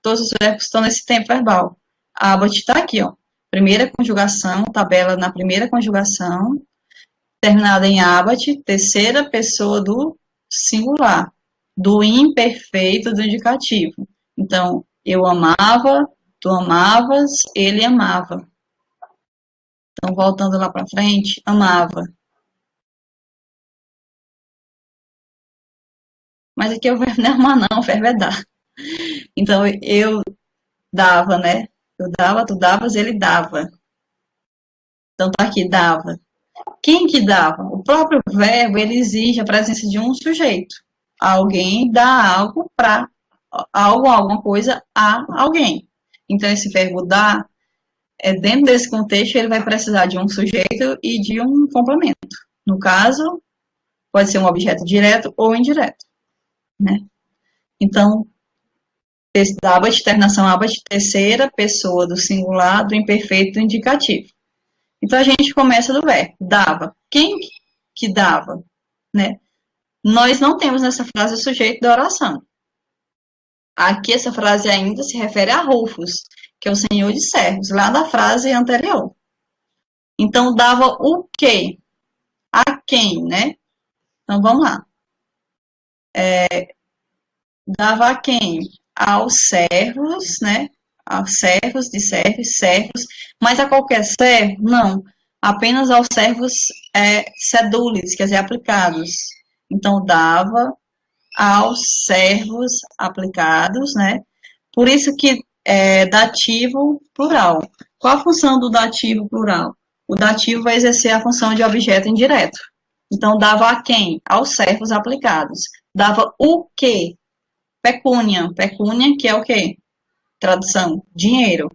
todos os verbos estão nesse tempo verbal. Abat está aqui, ó. Primeira conjugação, tabela na primeira conjugação, terminada em abat, terceira pessoa do singular, do imperfeito do indicativo. Então, eu amava, tu amavas, ele amava. Então, voltando lá para frente, amava. Mas aqui o verbo não é amar, não, o verbo é dar. Então, eu dava, né? Eu dava, tu davas, ele dava. Então, tá aqui, dava. Quem que dava? O próprio verbo, ele exige a presença de um sujeito. Alguém dá algo para algo, alguma coisa a alguém. Então, esse verbo dar, dentro desse contexto, ele vai precisar de um sujeito e de um complemento. No caso, pode ser um objeto direto ou indireto, né? Então, abaixo, terminação abaixo, terceira pessoa do singular, do imperfeito do indicativo. Então, a gente começa do verbo, dava. Quem que dava, né? Nós não temos nessa frase o sujeito da oração. Aqui, essa frase ainda se refere a Rufus, que é o senhor de servos, lá da frase anterior. Então, dava o quê? A quem, né? Então, vamos lá. Dava a quem? Aos servos, né? Aos servos, de servos, servos. Mas a qualquer servo? Não. Apenas aos servos cedules, quer dizer, aplicados. Então, dava aos servos aplicados, né? Por isso que é dativo plural. Qual a função do dativo plural? O dativo vai exercer a função de objeto indireto. Então, dava a quem? Aos servos aplicados. Dava o quê? Pecúnia. Pecúnia, que é o quê? Tradução, dinheiro.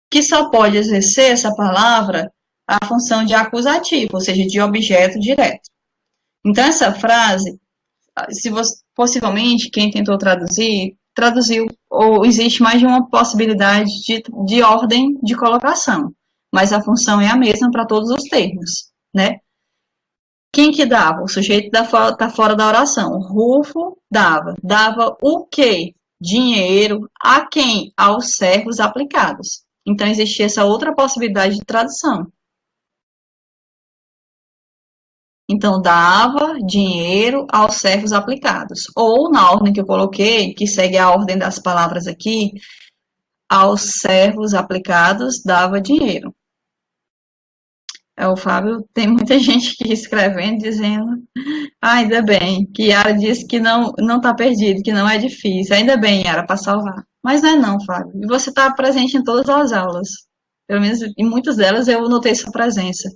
Que só pode exercer essa palavra a função de acusativo, ou seja, de objeto direto. Então, essa frase, se você, possivelmente, quem tentou traduzir, traduziu, ou existe mais de uma possibilidade de ordem de colocação, mas a função é a mesma para todos os termos, né? Quem que dava? O sujeito está fora da oração. Rufo dava. Dava o quê? Dinheiro. A quem? Aos servos aplicados. Então, existia essa outra possibilidade de tradução. Então, dava dinheiro aos servos aplicados. Ou, na ordem que eu coloquei, que segue a ordem das palavras aqui, aos servos aplicados dava dinheiro. O Fábio, tem muita gente aqui escrevendo, dizendo, ainda bem, que Yara disse que não está perdido, que não é difícil. Ainda bem, Yara, para salvar. Mas não é não, Fábio. E você está presente em todas as aulas. Pelo menos em muitas delas eu notei sua presença.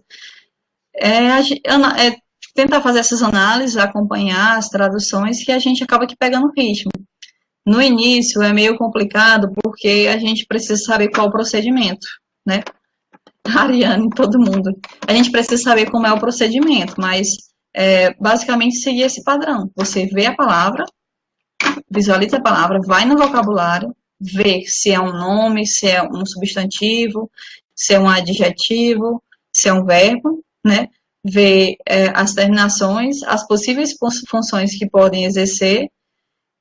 Tentar fazer essas análises, acompanhar as traduções, que a gente acaba que pegando o ritmo. No início é meio complicado, porque a gente precisa saber qual o procedimento, né? Ariane, todo mundo. A gente precisa saber como é o procedimento, mas basicamente seguir esse padrão. Você vê a palavra, visualiza a palavra, vai no vocabulário, vê se é um nome, se é um substantivo, se é um adjetivo, se é um verbo, né? Vê as terminações, as possíveis funções que podem exercer,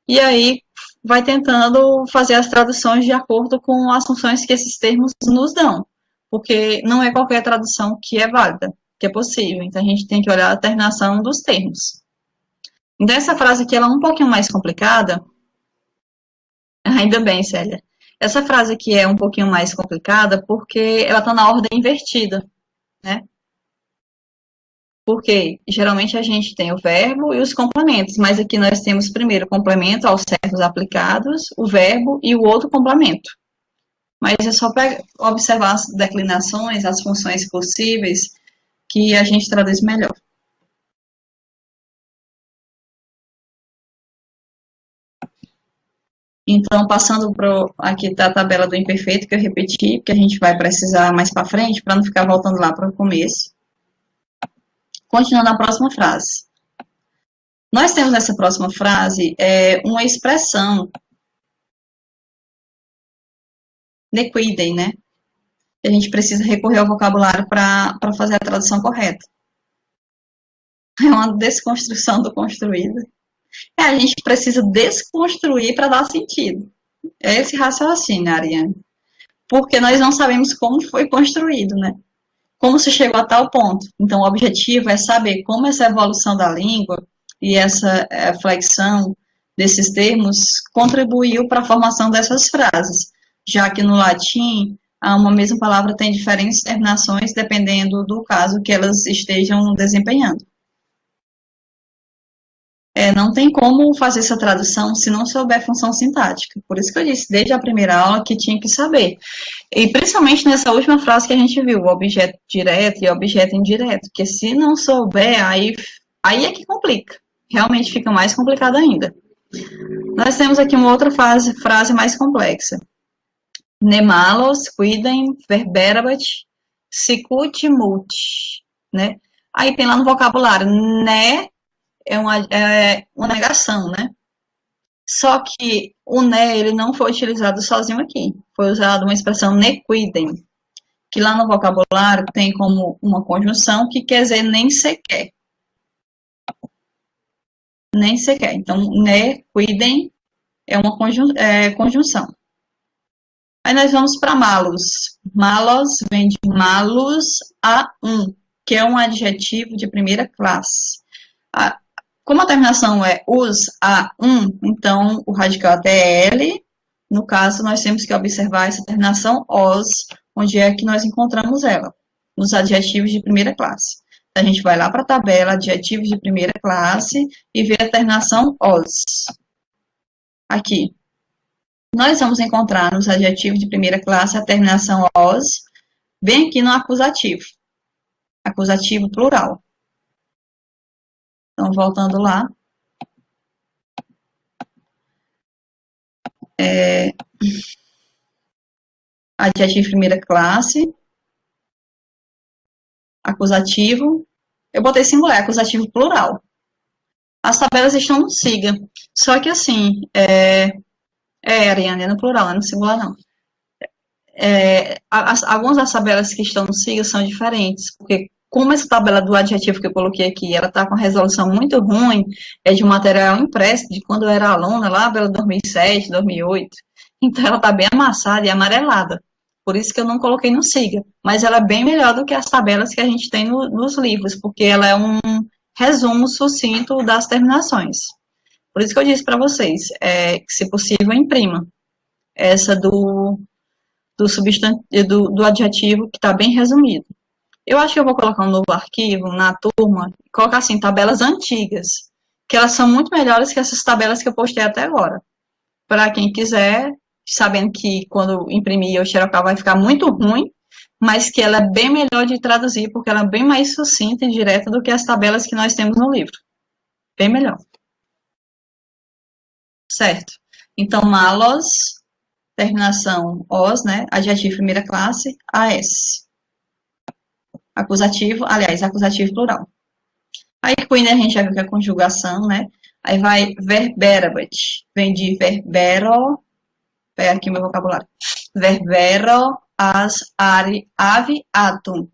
e aí vai tentando fazer as traduções de acordo com as funções que esses termos nos dão, porque não é qualquer tradução que é válida, que é possível, então a gente tem que olhar a terminação dos termos. Então essa frase aqui ela é um pouquinho mais complicada, ainda bem, Célia. Essa frase aqui é um pouquinho mais complicada porque ela está na ordem invertida, né? Porque geralmente a gente tem o verbo e os complementos, mas aqui nós temos primeiro o complemento aos servos aplicados, o verbo e o outro complemento. Mas é só observar as declinações, as funções possíveis, que a gente traduz melhor. Então, passando aqui está a tabela do imperfeito, que eu repeti, que a gente vai precisar mais para frente, para não ficar voltando lá para o começo. Continuando a próxima frase. Nós temos nessa próxima frase uma expressão liquidem, né? A gente precisa recorrer ao vocabulário para fazer a tradução correta. É uma desconstrução do construído. A gente precisa desconstruir para dar sentido. É esse raciocínio, Ariane. Porque nós não sabemos como foi construído, né? Como se chegou a tal ponto. Então, o objetivo é saber como essa evolução da língua e essa flexão desses termos contribuiu para a formação dessas frases, já que no latim uma mesma palavra tem diferentes terminações dependendo do caso que elas estejam desempenhando. Não tem como fazer essa tradução se não souber função sintática. Por isso que eu disse desde a primeira aula que tinha que saber. E principalmente nessa última frase que a gente viu, objeto direto e objeto indireto, porque se não souber, aí é que complica. Realmente fica mais complicado ainda. Nós temos aqui uma outra frase mais complexa. Ne malos quidem verberabat sicut mult, né? Aí tem lá no vocabulário, né é uma negação, né? Só que o né, ele não foi utilizado sozinho aqui. Foi usada uma expressão ne quidem, que lá no vocabulário tem como uma conjunção que quer dizer nem sequer. Nem sequer. Então, ne quidem é uma conjunção. Aí nós vamos para malos. Malos vem de malus a que é um adjetivo de primeira classe. Como a terminação é us a então o radical até L. No caso, nós temos que observar essa terminação os, onde é que nós encontramos ela? Nos adjetivos de primeira classe. Então, a gente vai lá para a tabela adjetivos de primeira classe e vê a terminação os. Aqui. Nós vamos encontrar nos adjetivos de primeira classe a terminação os, bem aqui no acusativo. Acusativo plural. Então, voltando lá. Adjetivo de primeira classe. Acusativo. Eu botei singular, acusativo plural. As tabelas estão no siga. Só que assim, Ariane, é no plural, não é no singular, não. Algumas das tabelas que estão no siga são diferentes, porque como essa tabela do adjetivo que eu coloquei aqui, ela está com resolução muito ruim, é de um material impresso de quando eu era aluna, lá pela 2007, 2008. Então, ela está bem amassada e amarelada. Por isso que eu não coloquei no siga. Mas ela é bem melhor do que as tabelas que a gente tem nos livros, porque ela é um resumo sucinto das terminações. Por isso que eu disse para vocês, que se possível, imprima essa do adjetivo que está bem resumido. Eu acho que eu vou colocar um novo arquivo na turma e colocar assim, tabelas antigas, que elas são muito melhores que essas tabelas que eu postei até agora. Para quem quiser, sabendo que quando imprimir o xerocar vai ficar muito ruim, mas que ela é bem melhor de traduzir, porque ela é bem mais sucinta e direta do que as tabelas que nós temos no livro. Bem melhor. Certo. Então, malos, terminação os, né? Adjetivo primeira classe, as. Acusativo, aliás, acusativo plural. Aí, queen a gente já viu que é conjugação, né? Aí vai verberabat, vem de verbero, pega aqui meu vocabulário. Verbero as ave atum.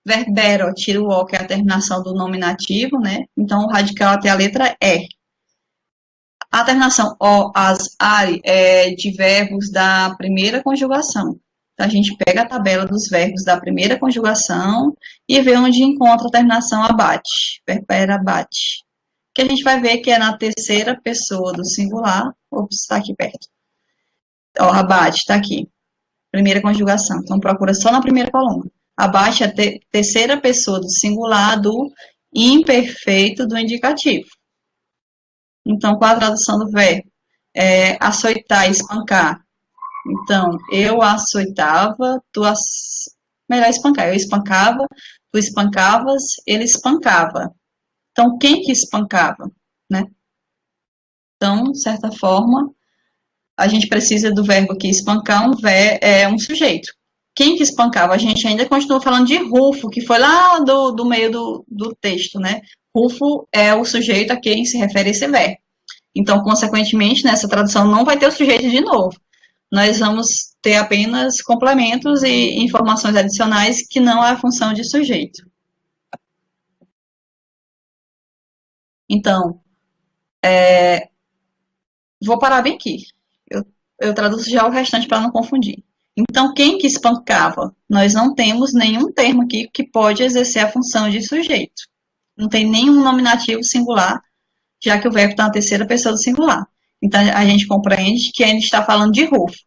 Verbero, tira o O, que é a terminação do nominativo, né? Então, o radical até a letra E. A terminação O, as, ari, é de verbos da primeira conjugação. Então, a gente pega a tabela dos verbos da primeira conjugação e vê onde encontra a terminação abate, verbera abate. Que a gente vai ver que é na terceira pessoa do singular. Ops, está aqui perto. Ó, abate, está aqui. Primeira conjugação. Então, procura só na primeira coluna. Abate é a terceira pessoa do singular do imperfeito do indicativo. Então, qual a tradução do verbo? Açoitar, espancar. Então, eu açoitava, melhor espancar. Eu espancava, tu espancavas, ele espancava. Então, quem que espancava, né? Então, de certa forma, a gente precisa do verbo aqui, espancar um sujeito. Quem que espancava? A gente ainda continua falando de Rufo, que foi lá do meio do texto, né? Rufo é o sujeito a quem se refere esse verbo. Então, consequentemente, nessa tradução não vai ter o sujeito de novo. Nós vamos ter apenas complementos e informações adicionais que não é a função de sujeito. Então, vou parar bem aqui. Eu traduzo já o restante para não confundir. Então, quem que espancava? Nós não temos nenhum termo aqui que pode exercer a função de sujeito. Não tem nenhum nominativo singular, já que o verbo está na terceira pessoa do singular. Então, a gente compreende que a gente está falando de Rufo.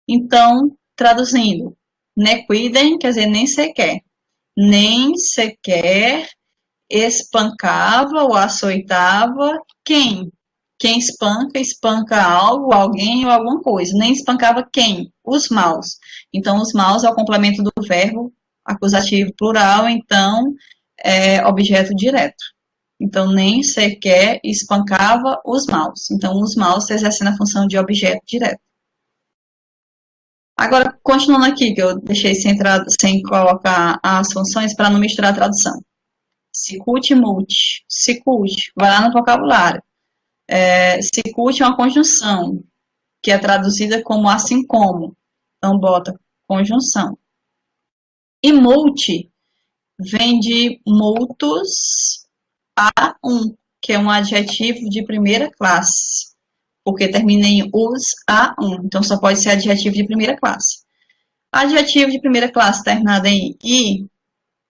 Então, traduzindo, ne quidem, quer dizer, nem sequer. Nem sequer espancava ou açoitava quem? Quem espanca, espanca algo, alguém ou alguma coisa. Nem espancava quem? Os maus. Então, os maus é o complemento do verbo acusativo plural, então, é objeto direto. Então, nem sequer espancava os maus. Então, os maus exercendo a função de objeto direto. Agora, continuando aqui, que eu deixei sem colocar as funções para não misturar a tradução. Sicut, multi. Sicut, vai lá no vocabulário. Sicut é uma conjunção, que é traduzida como assim como. Então, bota conjunção. E multi vem de multus a um, que é um adjetivo de primeira classe, porque termina em us a um. Então, só pode ser adjetivo de primeira classe. Adjetivo de primeira classe terminado em i,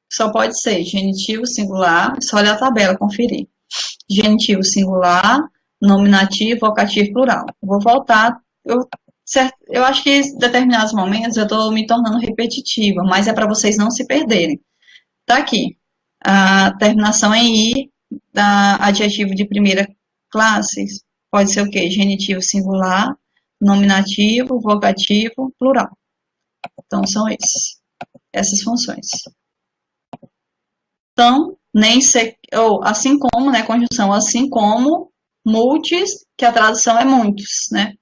só pode ser genitivo singular, só olhar a tabela, conferir. Genitivo singular, nominativo, vocativo, plural. Vou voltar, eu acho que em determinados momentos eu estou me tornando repetitiva, mas é para vocês não se perderem. Tá aqui, a terminação em i, da adjetivo de primeira classe, pode ser o quê? Genitivo singular, nominativo, vocativo, plural. Então, são essas funções. Então, nem se, ou assim como, né, conjunção assim como, multis, que a tradução é muitos, né?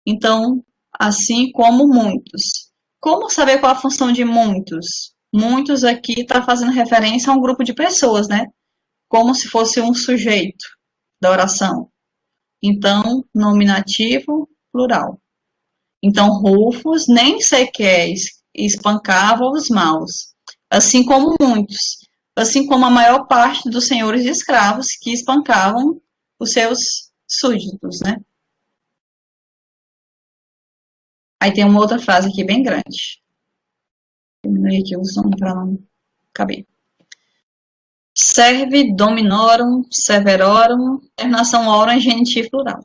Então, assim como muitos. Como saber qual a função de muitos? Muitos aqui está fazendo referência a um grupo de pessoas, né? Como se fosse um sujeito da oração. Então, nominativo, plural. Então, Rufus nem sequer espancava os maus, assim como muitos, assim como a maior parte dos senhores de escravos que espancavam os seus súditos, né? Aí tem uma outra frase aqui bem grande. Diminui aqui o som para não caber. Serve, dominorum, severorum, terminação orum é genitivo plural.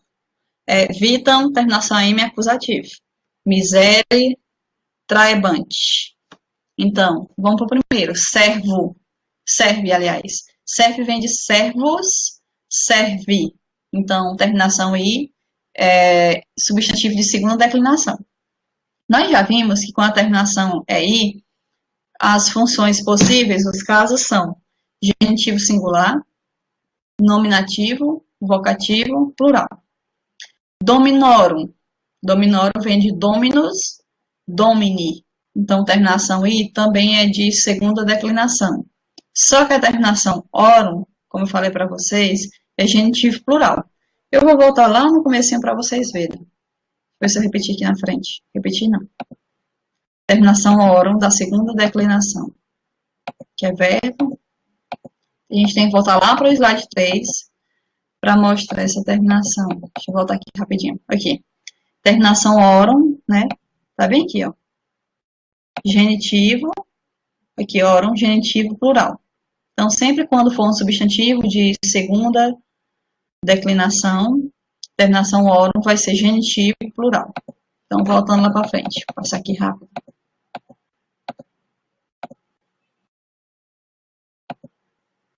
Vitam, terminação M é acusativo. Misere, traebante. Então, vamos para o primeiro. Servo. Serve, aliás. Serve vem de servos, servi. Então, terminação I substantivo de segunda declinação. Nós já vimos que com a terminação I, as funções possíveis, os casos são genitivo singular, nominativo, vocativo, plural. Dominorum. Dominorum vem de dominus, domini. Então, terminação I também é de segunda declinação. Só que a terminação orum, como eu falei para vocês, é genitivo plural. Eu vou voltar lá no comecinho para vocês verem. Deixa eu ver se eu repetir aqui na frente. Repetir não. Terminação orum da segunda declinação, que é verbo. A gente tem que voltar lá para o slide 3 para mostrar essa terminação. Deixa eu voltar aqui rapidinho. Aqui. Terminação orum, né? Tá bem aqui, ó. Genitivo. Aqui, orum, genitivo plural. Então, sempre quando for um substantivo de segunda declinação, terminação orum vai ser genitivo plural. Então, voltando lá para frente. Vou passar aqui rápido.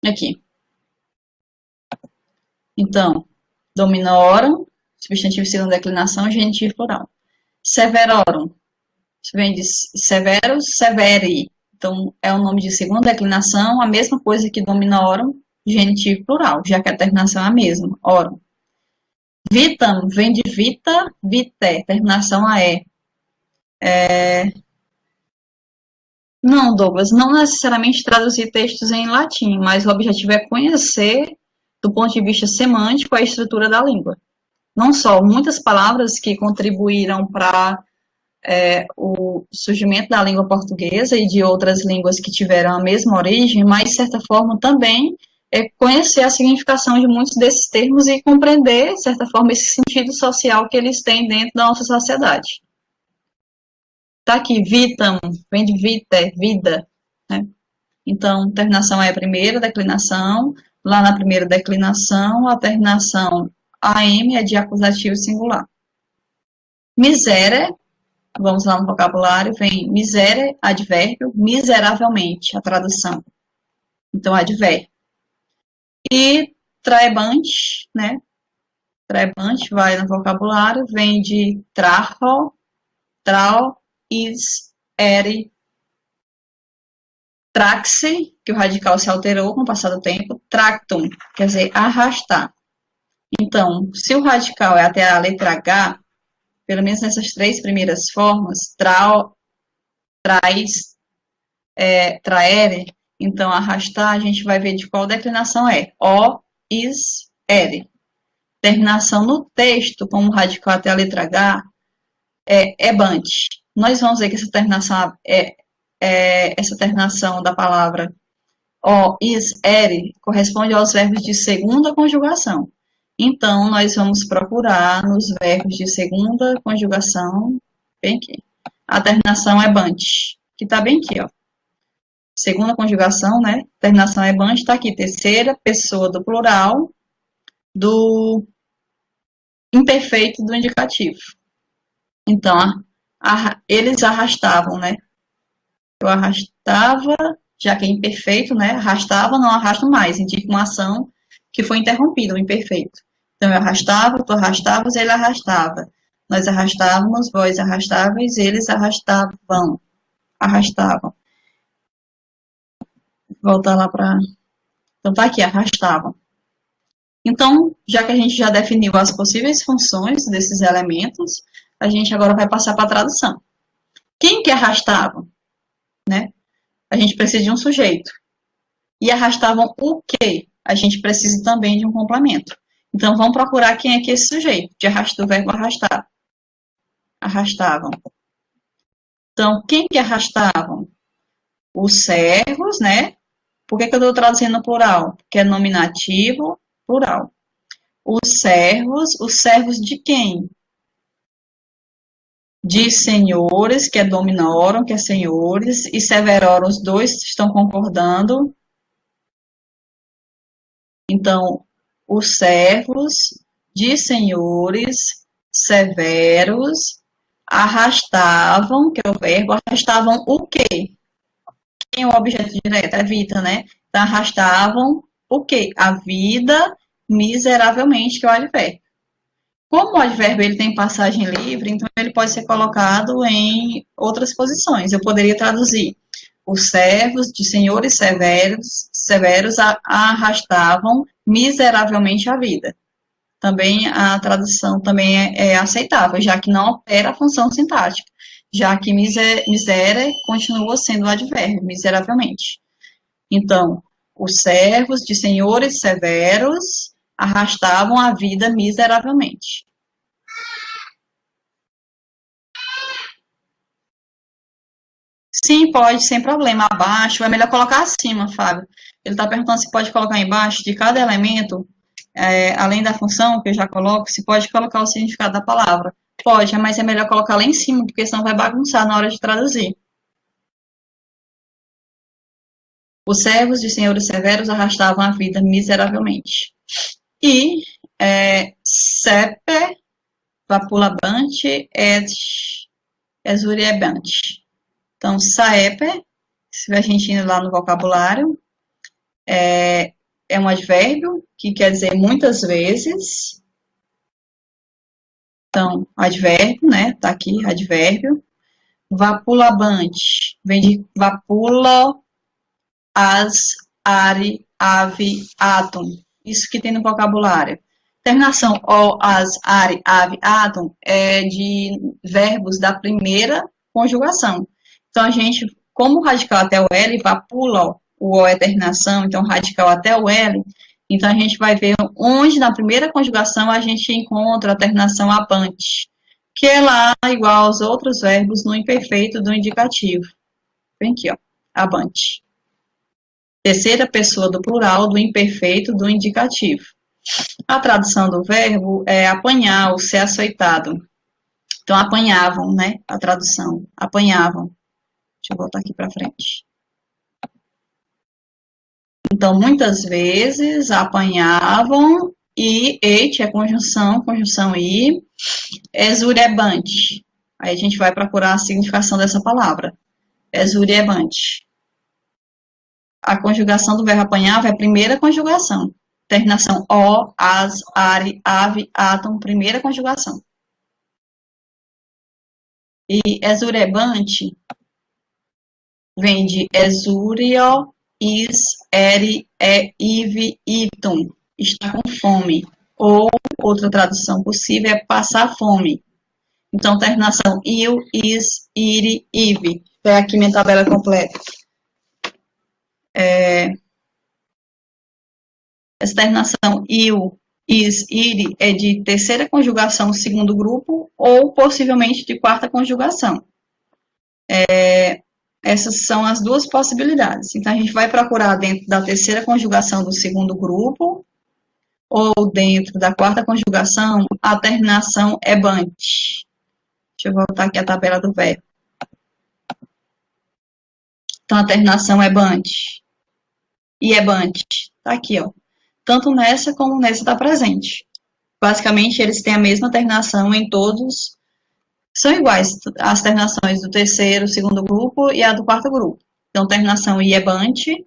Aqui. Então, dominorum, substantivo de segunda declinação, genitivo plural. Severorum, vem de severus, severi. Então, é o nome de segunda declinação, a mesma coisa que dominorum, genitivo plural, já que a terminação é a mesma, orum. Vitam, vem de vita, vitae, terminação a E. Não, Douglas, não necessariamente traduzir textos em latim, mas o objetivo é conhecer, do ponto de vista semântico, a estrutura da língua. Não só muitas palavras que contribuíram para o surgimento da língua portuguesa e de outras línguas que tiveram a mesma origem, mas, de certa forma, também conhecer a significação de muitos desses termos e compreender, de certa forma, esse sentido social que eles têm dentro da nossa sociedade. Tá aqui, vitam, vem de vita, vida, né? Então, terminação é a primeira declinação, lá na primeira declinação, a terminação AM é de acusativo singular. Misere, vamos lá no vocabulário, vem misere, advérbio, miseravelmente, a tradução. Então, advérbio. E traebante, né? Traebante vai no vocabulário, vem de traho, trau, is, ere, traxe, que o radical se alterou com o passar do tempo, tractum, quer dizer, arrastar. Então, se o radical é até a letra H, pelo menos nessas três primeiras formas, trau, traz, traere, então arrastar, a gente vai ver de qual declinação é. O, is, ere. Terminação no texto, como radical até a letra H, é ebante. Nós vamos ver que essa terminação da palavra o, is, ere corresponde aos verbos de segunda conjugação. Então, nós vamos procurar nos verbos de segunda conjugação, bem aqui. A terminação ebante, que está bem aqui, ó. Segunda conjugação, né? Terminação ebante está aqui, terceira pessoa do plural do imperfeito do indicativo. Então, eles arrastavam, né? Eu arrastava, já que é imperfeito, né? Arrastava, não arrasto mais, indica uma ação que foi interrompida, o imperfeito. Então, eu arrastava, tu arrastavas, ele arrastava. Nós arrastávamos, vós arrastáveis, eles arrastavam. Arrastavam. Voltar lá para... Então, tá aqui, arrastavam. Então, já que a gente já definiu as possíveis funções desses elementos, a gente agora vai passar para a tradução. Quem que arrastava? Né? A gente precisa de um sujeito. E arrastavam o quê? A gente precisa também de um complemento. Então, vamos procurar quem é que é esse sujeito, do verbo arrastar. Arrastavam. Então, quem que arrastavam? Os servos, né? Por que eu estou traduzindo no plural? Porque é nominativo, plural. Os servos de quem? De senhores, que é dominoram, que é senhores, e severoram, os dois estão concordando. Então, os servos de senhores severos arrastavam, que é o verbo, arrastavam o quê? Quem é o objeto direto? É vida, né? Então, arrastavam o quê? A vida miseravelmente, que é o advérbio. Como o advérbio ele tem passagem livre, então ele pode ser colocado em outras posições. Eu poderia traduzir: os servos de senhores severos arrastavam miseravelmente a vida. Também a tradução também é aceitável, já que não altera a função sintática, já que misere continua sendo o advérbio, miseravelmente. Então, os servos de senhores severos arrastavam a vida miseravelmente. Sim, pode, sem problema. Abaixo, é melhor colocar acima, Fábio. Ele está perguntando se pode colocar embaixo de cada elemento, além da função que eu já coloco, se pode colocar o significado da palavra. Pode, mas é melhor colocar lá em cima, porque senão vai bagunçar na hora de traduzir. Os servos de senhores severos arrastavam a vida miseravelmente. E sepe, vapulabante, et exuriebante. Então, saepe, se a gente indo lá no vocabulário, é um advérbio que quer dizer muitas vezes. Então, advérbio, né? Tá aqui, advérbio. Vapulabante, vem de vapulo, as, are, ave, atom. Isso que tem no vocabulário. Terminação o, as, are, ave, atom é de verbos da primeira conjugação. Então, a gente, como o radical até o L, vapula, o O é terminação, então radical até o L, então a gente vai ver onde na primeira conjugação a gente encontra a terminação abante, que é lá igual aos outros verbos no imperfeito do indicativo. Vem aqui, ó, abante. Terceira pessoa do plural do imperfeito do indicativo. A tradução do verbo é apanhar ou ser açoitado. Então, apanhavam, né? A tradução, apanhavam. Deixa eu voltar aqui para frente. Então, muitas vezes apanhavam e eit é conjunção i, exurebante. Aí a gente vai procurar a significação dessa palavra. Exurebante. A conjugação do verbo apanhava é a primeira conjugação. Terminação o, as, are, ave, atom, primeira conjugação. E exurebante vem de exurio, is, ere, ive, iptum, está com fome. Ou, outra tradução possível é passar fome. Então, terminação il, is, ire, ive. É aqui minha tabela completa. Essa terminação il, is, ire é de terceira conjugação, segundo grupo, ou possivelmente de quarta conjugação. Essas são as duas possibilidades. Então, a gente vai procurar dentro da terceira conjugação do segundo grupo, ou dentro da quarta conjugação, a terminação ebante. Deixa eu voltar aqui a tabela do verbo. Então, a terminação ebante e ebante. Tá aqui, ó. Tanto nessa como nessa está presente. Basicamente, eles têm a mesma terminação em todos. São iguais as terminações do terceiro, segundo grupo e a do quarto grupo. Então, terminação iebante,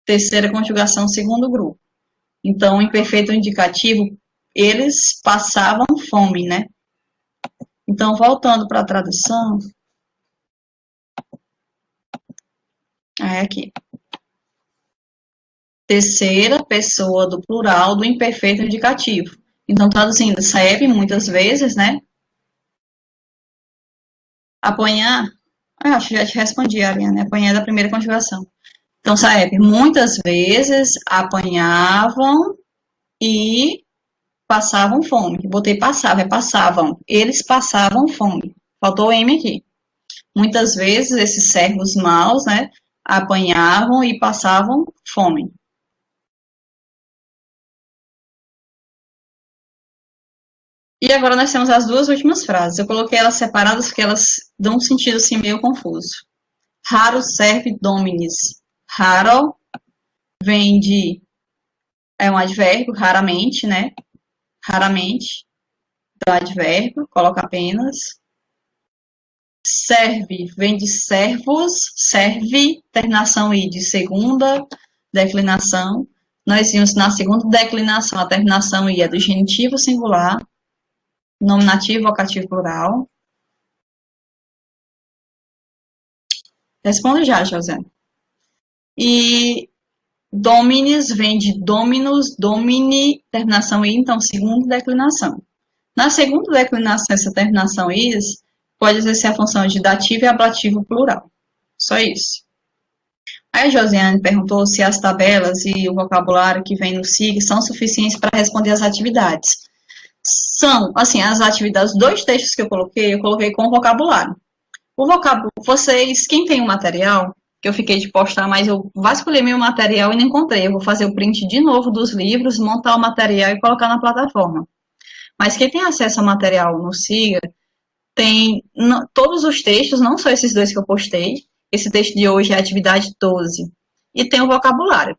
terceira conjugação, segundo grupo. Então, em perfeito indicativo, eles passavam fome, né? Então, voltando para a tradução. Aqui. Terceira pessoa do plural do imperfeito indicativo. Então, traduzindo, sabe muitas vezes, né? Apanhar, acho que já te respondi, Ariane, apanhar da primeira conjugação. Então, sabe, muitas vezes apanhavam e passavam fome. Botei passava, passavam. Eles passavam fome. Faltou o M aqui. Muitas vezes esses servos maus, né, apanhavam e passavam fome. E agora nós temos as duas últimas frases. Eu coloquei elas separadas porque elas dão um sentido assim meio confuso. Raro serve dominis. Raro vem de... é um advérbio, raramente, né? Raramente. Do advérbio, coloca apenas. Serve vem de servos. Serve, terminação I de segunda declinação. Nós vimos na segunda declinação, a terminação I é do genitivo singular. Nominativo, vocativo, plural. Responde já, José. E dominis vem de dominus, domini, terminação I, então segunda declinação. Na segunda declinação, essa terminação is pode exercer a função de dativo e ablativo plural. Só isso. Aí a Josiane perguntou se as tabelas e o vocabulário que vem no SIG são suficientes para responder às atividades. São, assim, as atividades, dois textos que eu coloquei com vocabulário. O vocabulário, vocês, quem tem o material, que eu fiquei de postar, mas eu vasculhei meu material e não encontrei. Eu vou fazer o print de novo dos livros, montar o material e colocar na plataforma. Mas quem tem acesso ao material no Siga, tem todos os textos, não só esses dois que eu postei. Esse texto de hoje é a atividade 12. E tem o vocabulário.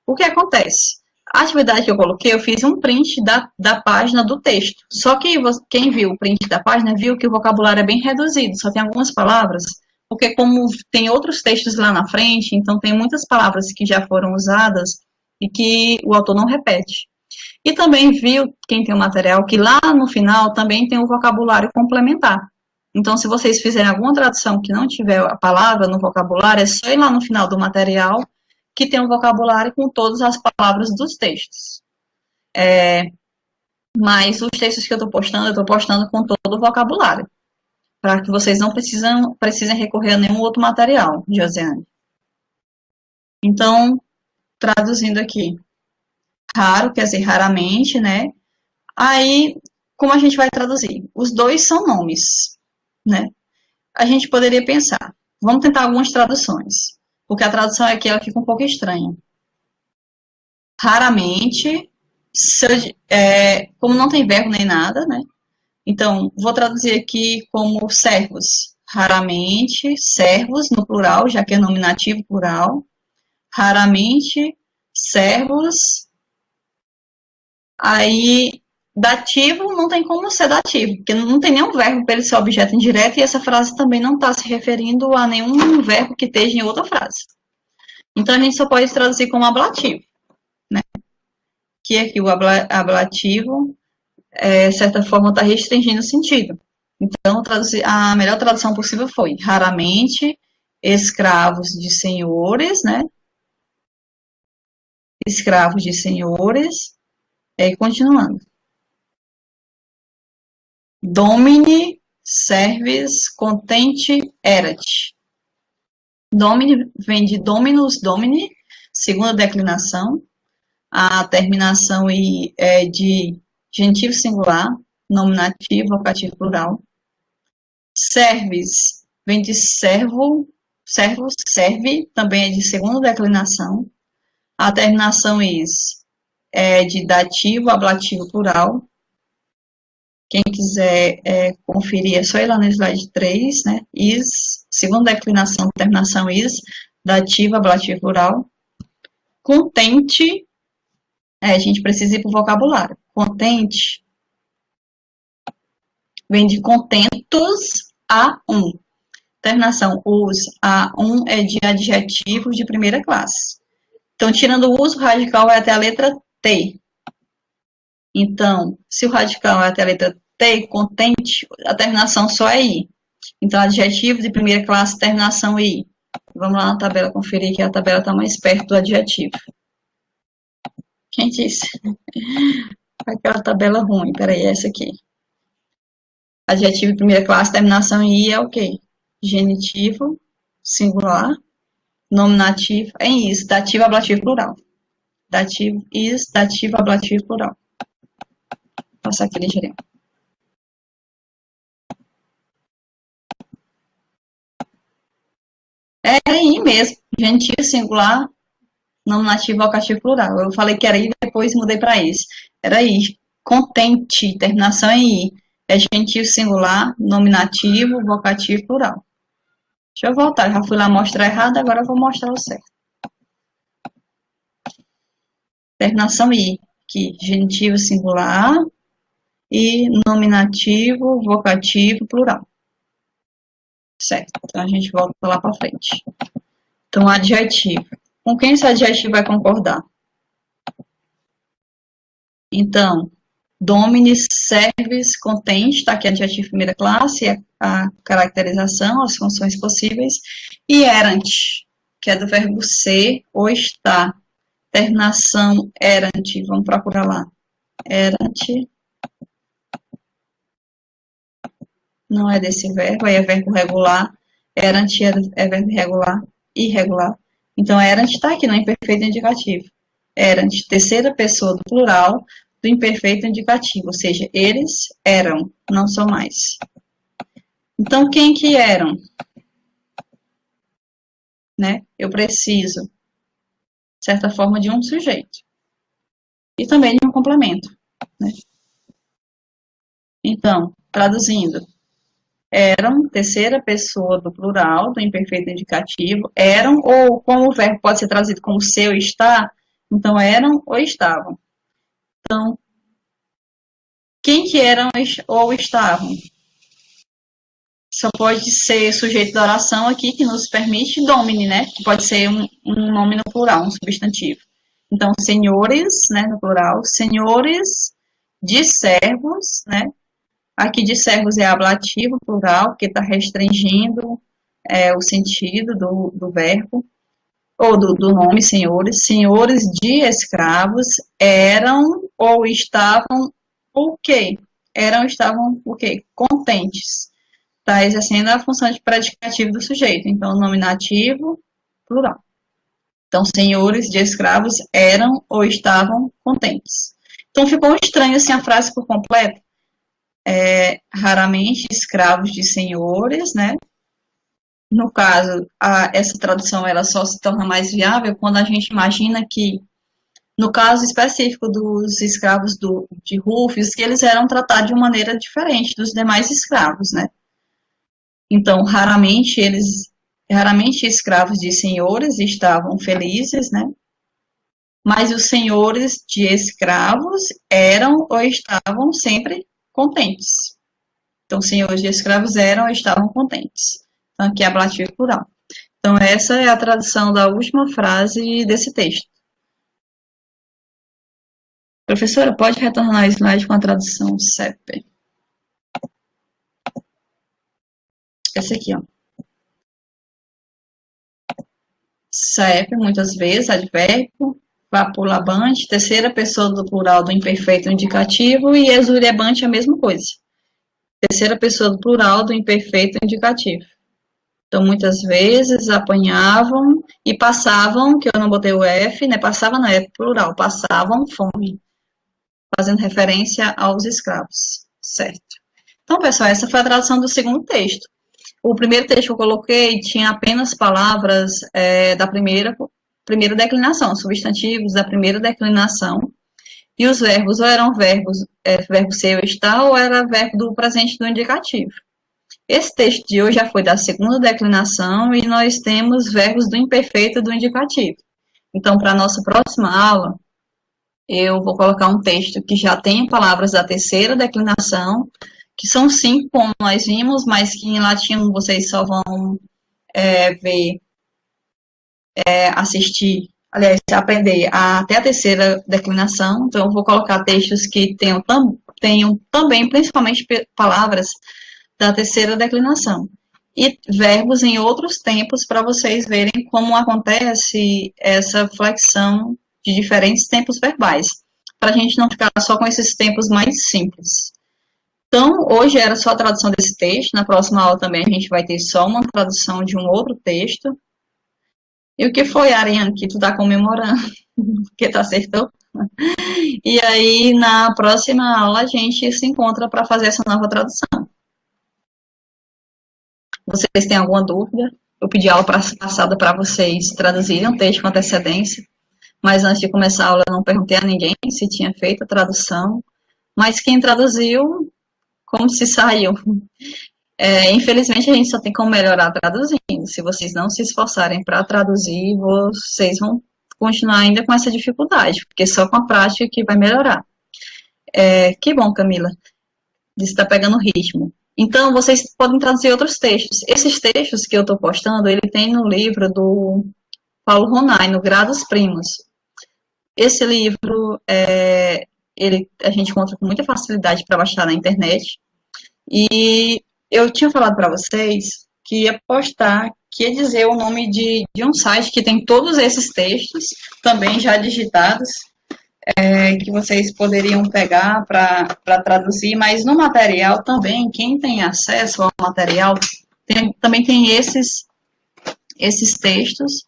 O que acontece? A atividade que eu coloquei, eu fiz um print da página do texto. Só que quem viu o print da página viu que o vocabulário é bem reduzido, só tem algumas palavras, porque como tem outros textos lá na frente, então tem muitas palavras que já foram usadas e que o autor não repete. E também viu, quem tem o material, que lá no final também tem o vocabulário complementar. Então, se vocês fizerem alguma tradução que não tiver a palavra no vocabulário, é só ir lá no final do material que tem um vocabulário com todas as palavras dos textos. Mas os textos que eu estou postando com todo o vocabulário, para que vocês não precisem recorrer a nenhum outro material, Josiane. Então, traduzindo aqui, raro, quer dizer, raramente, né? Aí, como a gente vai traduzir? Os dois são nomes, né? A gente poderia pensar, vamos tentar algumas traduções, porque a tradução aqui ela fica um pouco estranha. Raramente, como não tem verbo nem nada, né? Então, vou traduzir aqui como servos. Raramente, servos no plural, já que é nominativo plural. Raramente, servos. Aí, dativo não tem como ser dativo, porque não tem nenhum verbo para ele ser objeto indireto e essa frase também não está se referindo a nenhum verbo que esteja em outra frase. Então, a gente só pode traduzir como ablativo, né? que aqui o ablativo, de certa forma, está restringindo o sentido. Então, a melhor tradução possível foi, raramente, escravos de senhores, né? Escravos de senhores, continuando. Domini, servis, contente, erat. Domini vem de dominus domini, segunda declinação. A terminação I é de genitivo singular, nominativo, vocativo plural. Servis vem de servo, servos, serve, também é de segunda declinação. A terminação is é de dativo, ablativo, plural. Quem quiser conferir, é só ir lá no slide 3, né? Is, segunda declinação, terminação is, dativo, ablativo, plural. Contente, a gente precisa ir para o vocabulário. Contente vem de contentos a um. Terminação os a um é de adjetivos de primeira classe. Então, tirando o uso, o radical vai até a letra T. Então, se o radical é até a letra T, contente, a terminação só é I. Então, adjetivo de primeira classe, terminação I. Vamos lá na tabela conferir que a tabela está mais perto do adjetivo. Quem disse? Aquela tabela ruim, peraí, essa aqui. Adjetivo de primeira classe, terminação em I é o quê? Genitivo, singular, nominativo, em is, dativo, ablativo, plural. Dativo, is, dativo, ablativo, plural. Vou passar aqui ligeirinho. É I mesmo, genitivo, singular, nominativo, vocativo, plural. Eu falei que era I, depois mudei para is. Era I. Contente, terminação em I. É genitivo, singular, nominativo, vocativo, plural. Deixa eu voltar, já fui lá mostrar errado, agora eu vou mostrar o certo. Terminação I, que genitivo, singular, e nominativo, vocativo, plural. Certo, então a gente volta lá para frente. Então, adjetivo. Com quem esse adjetivo vai concordar? Então, dominis, servis, contente, está aqui adjetivo primeira classe, a caracterização, as funções possíveis, e erant, que é do verbo ser ou estar. Terminação erant, vamos procurar lá. Erant, não é desse verbo, aí é verbo regular. Erant é verbo regular, irregular. Então, erant está aqui no imperfeito indicativo. Erant, terceira pessoa do plural, do imperfeito indicativo, ou seja, eles eram, não são mais. Então, quem que eram? Né? Eu preciso, de certa forma, de um sujeito. E também de um complemento. Né? Então, traduzindo, eram, terceira pessoa do plural, do imperfeito indicativo, eram, ou como o verbo pode ser traduzido como ser ou estar, então eram ou estavam. Então, quem que eram ou estavam? Só pode ser sujeito da oração aqui, que nos permite domine, né? Que pode ser um nome no plural, um substantivo. Então, senhores, né, no plural, senhores de servos, né? Aqui de servos é ablativo, plural, porque está restringindo o sentido do verbo, ou do nome, senhores. Senhores de escravos eram ou estavam o quê? Eram ou estavam o quê? Contentes. Está exercendo a função de predicativo do sujeito. Então, nominativo, plural. Então, senhores de escravos eram ou estavam contentes. Então, ficou estranho assim a frase por completo. Raramente escravos de senhores, né? No caso, essa tradução ela só se torna mais viável quando a gente imagina que, no caso específico dos escravos de Rufus, que eles eram tratados de uma maneira diferente dos demais escravos, né? Então, raramente escravos de senhores estavam felizes, né? Mas os senhores de escravos eram ou estavam sempre contentes. Então, senhores de escravos eram ou estavam contentes. Então, aqui é ablativo plural. Então, essa é a tradução da última frase desse texto. Professora, pode retornar o slide com a tradução CEP. Esse aqui, ó. CEP, muitas vezes, advérbio, vapulabante, terceira pessoa do plural do imperfeito indicativo e exurebante a mesma coisa. Terceira pessoa do plural do imperfeito indicativo. Então, muitas vezes apanhavam e passavam, que eu não botei o F, né? Passava na F plural, passavam fome, fazendo referência aos escravos, certo? Então, pessoal, essa foi a tradução do segundo texto. O primeiro texto que eu coloquei tinha apenas palavras da primeira declinação, substantivos da primeira declinação, e os verbos ou eram verbos, verbo ser ou estar, ou era verbo do presente do indicativo. Esse texto de hoje já foi da segunda declinação e nós temos verbos do imperfeito e do indicativo. Então, para a nossa próxima aula, eu vou colocar um texto que já tem palavras da terceira declinação, que são 5, como nós vimos, mas que em latim vocês só vão ver, assistir, aliás, aprender até a terceira declinação. Então, eu vou colocar textos que tenham também, principalmente, palavras da terceira declinação. E verbos em outros tempos para vocês verem como acontece essa flexão de diferentes tempos verbais, para a gente não ficar só com esses tempos mais simples. Então, hoje era só a tradução desse texto, na próxima aula também a gente vai ter só uma tradução de um outro texto. E o que foi, Ariane, que tu tá comemorando? Porque tu acertou? E aí, na próxima aula, a gente se encontra para fazer essa nova tradução. Vocês têm alguma dúvida? Eu pedi a aula passada para vocês traduzirem um texto com antecedência, mas antes de começar a aula eu não perguntei a ninguém se tinha feito a tradução, mas quem traduziu, como se saiu? Infelizmente a gente só tem como melhorar traduzindo. Se vocês não se esforçarem para traduzir, vocês vão continuar ainda com essa dificuldade, porque só com a prática que vai melhorar. Que bom, Camila, de estar pegando ritmo. Então, vocês podem traduzir outros textos. Esses textos que eu estou postando, ele tem no livro do Paulo Ronay, no Grados Primos. Esse livro, a gente encontra com muita facilidade para baixar na internet. E eu tinha falado para vocês que ia postar, que ia dizer o nome de um site que tem todos esses textos, também já digitados, que vocês poderiam pegar para traduzir, mas no material também, quem tem acesso ao material, também tem esses textos,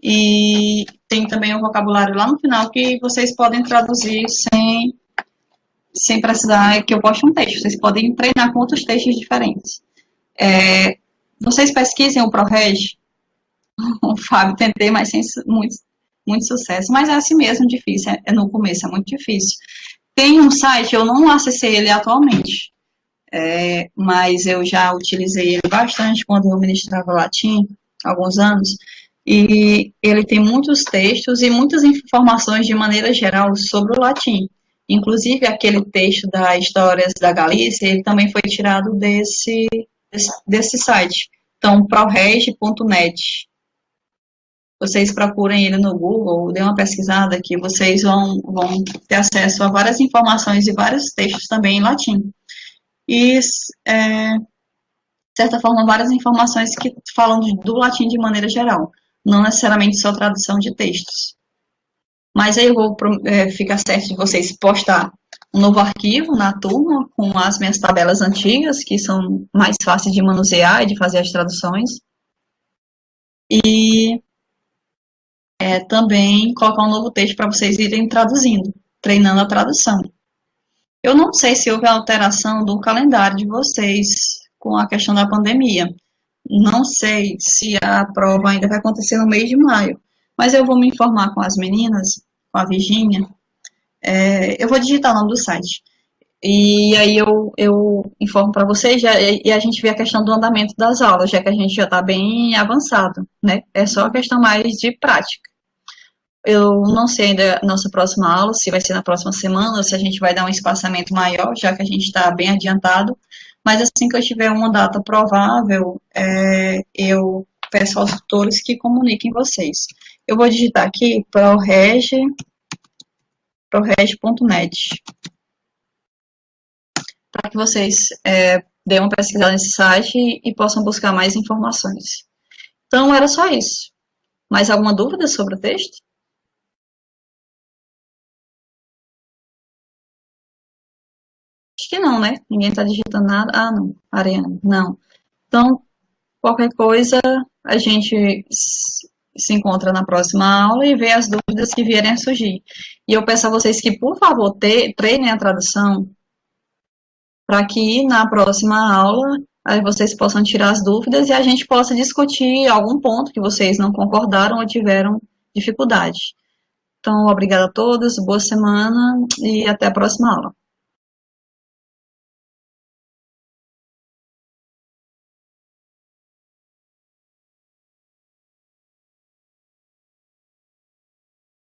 e tem também um vocabulário lá no final que vocês podem traduzir sem precisar que eu poste um texto, vocês podem treinar com outros textos diferentes. Vocês pesquisem o ProReg, o Fábio tentei, mas sem muito sucesso, mas é assim mesmo, difícil, no começo é muito difícil. Tem um site, eu não acessei ele atualmente, mas eu já utilizei ele bastante quando eu ministrava latim, há alguns anos, e ele tem muitos textos e muitas informações de maneira geral sobre o latim. Inclusive, aquele texto da Histórias da Galícia, ele também foi tirado desse site. Então, proreg.net. Vocês procurem ele no Google, dê uma pesquisada que vocês vão ter acesso a várias informações e vários textos também em latim. E, de certa forma, várias informações que falam do latim de maneira geral, não necessariamente só tradução de textos. Mas aí eu vou ficar certo de vocês postar um novo arquivo na turma com as minhas tabelas antigas, que são mais fáceis de manusear e de fazer as traduções. E também colocar um novo texto para vocês irem traduzindo, treinando a tradução. Eu não sei se houve alteração do calendário de vocês com a questão da pandemia. Não sei se a prova ainda vai acontecer no mês de maio, mas eu vou me informar com as meninas, com a Virgínia. Eu vou digitar o nome do site. E aí eu informo para vocês e a gente vê a questão do andamento das aulas, já que a gente já está bem avançado, né? É só a questão mais de prática. Eu não sei ainda a nossa próxima aula, se vai ser na próxima semana, se a gente vai dar um espaçamento maior, já que a gente está bem adiantado. Mas assim que eu tiver uma data provável, eu peço aos tutores que comuniquem vocês. Eu vou digitar aqui ProReg prored.net, para que vocês deem uma pesquisada nesse site e possam buscar mais informações. Então, era só isso. Mais alguma dúvida sobre o texto? Acho que não, né? Ninguém está digitando nada. Ah, não. Ariane, não. Então, qualquer coisa, a gente se encontra na próxima aula e vê as dúvidas que vierem a surgir. E eu peço a vocês que, por favor, treinem a tradução para que na próxima aula aí vocês possam tirar as dúvidas e a gente possa discutir algum ponto que vocês não concordaram ou tiveram dificuldade. Então, obrigada a todos, boa semana e até a próxima aula.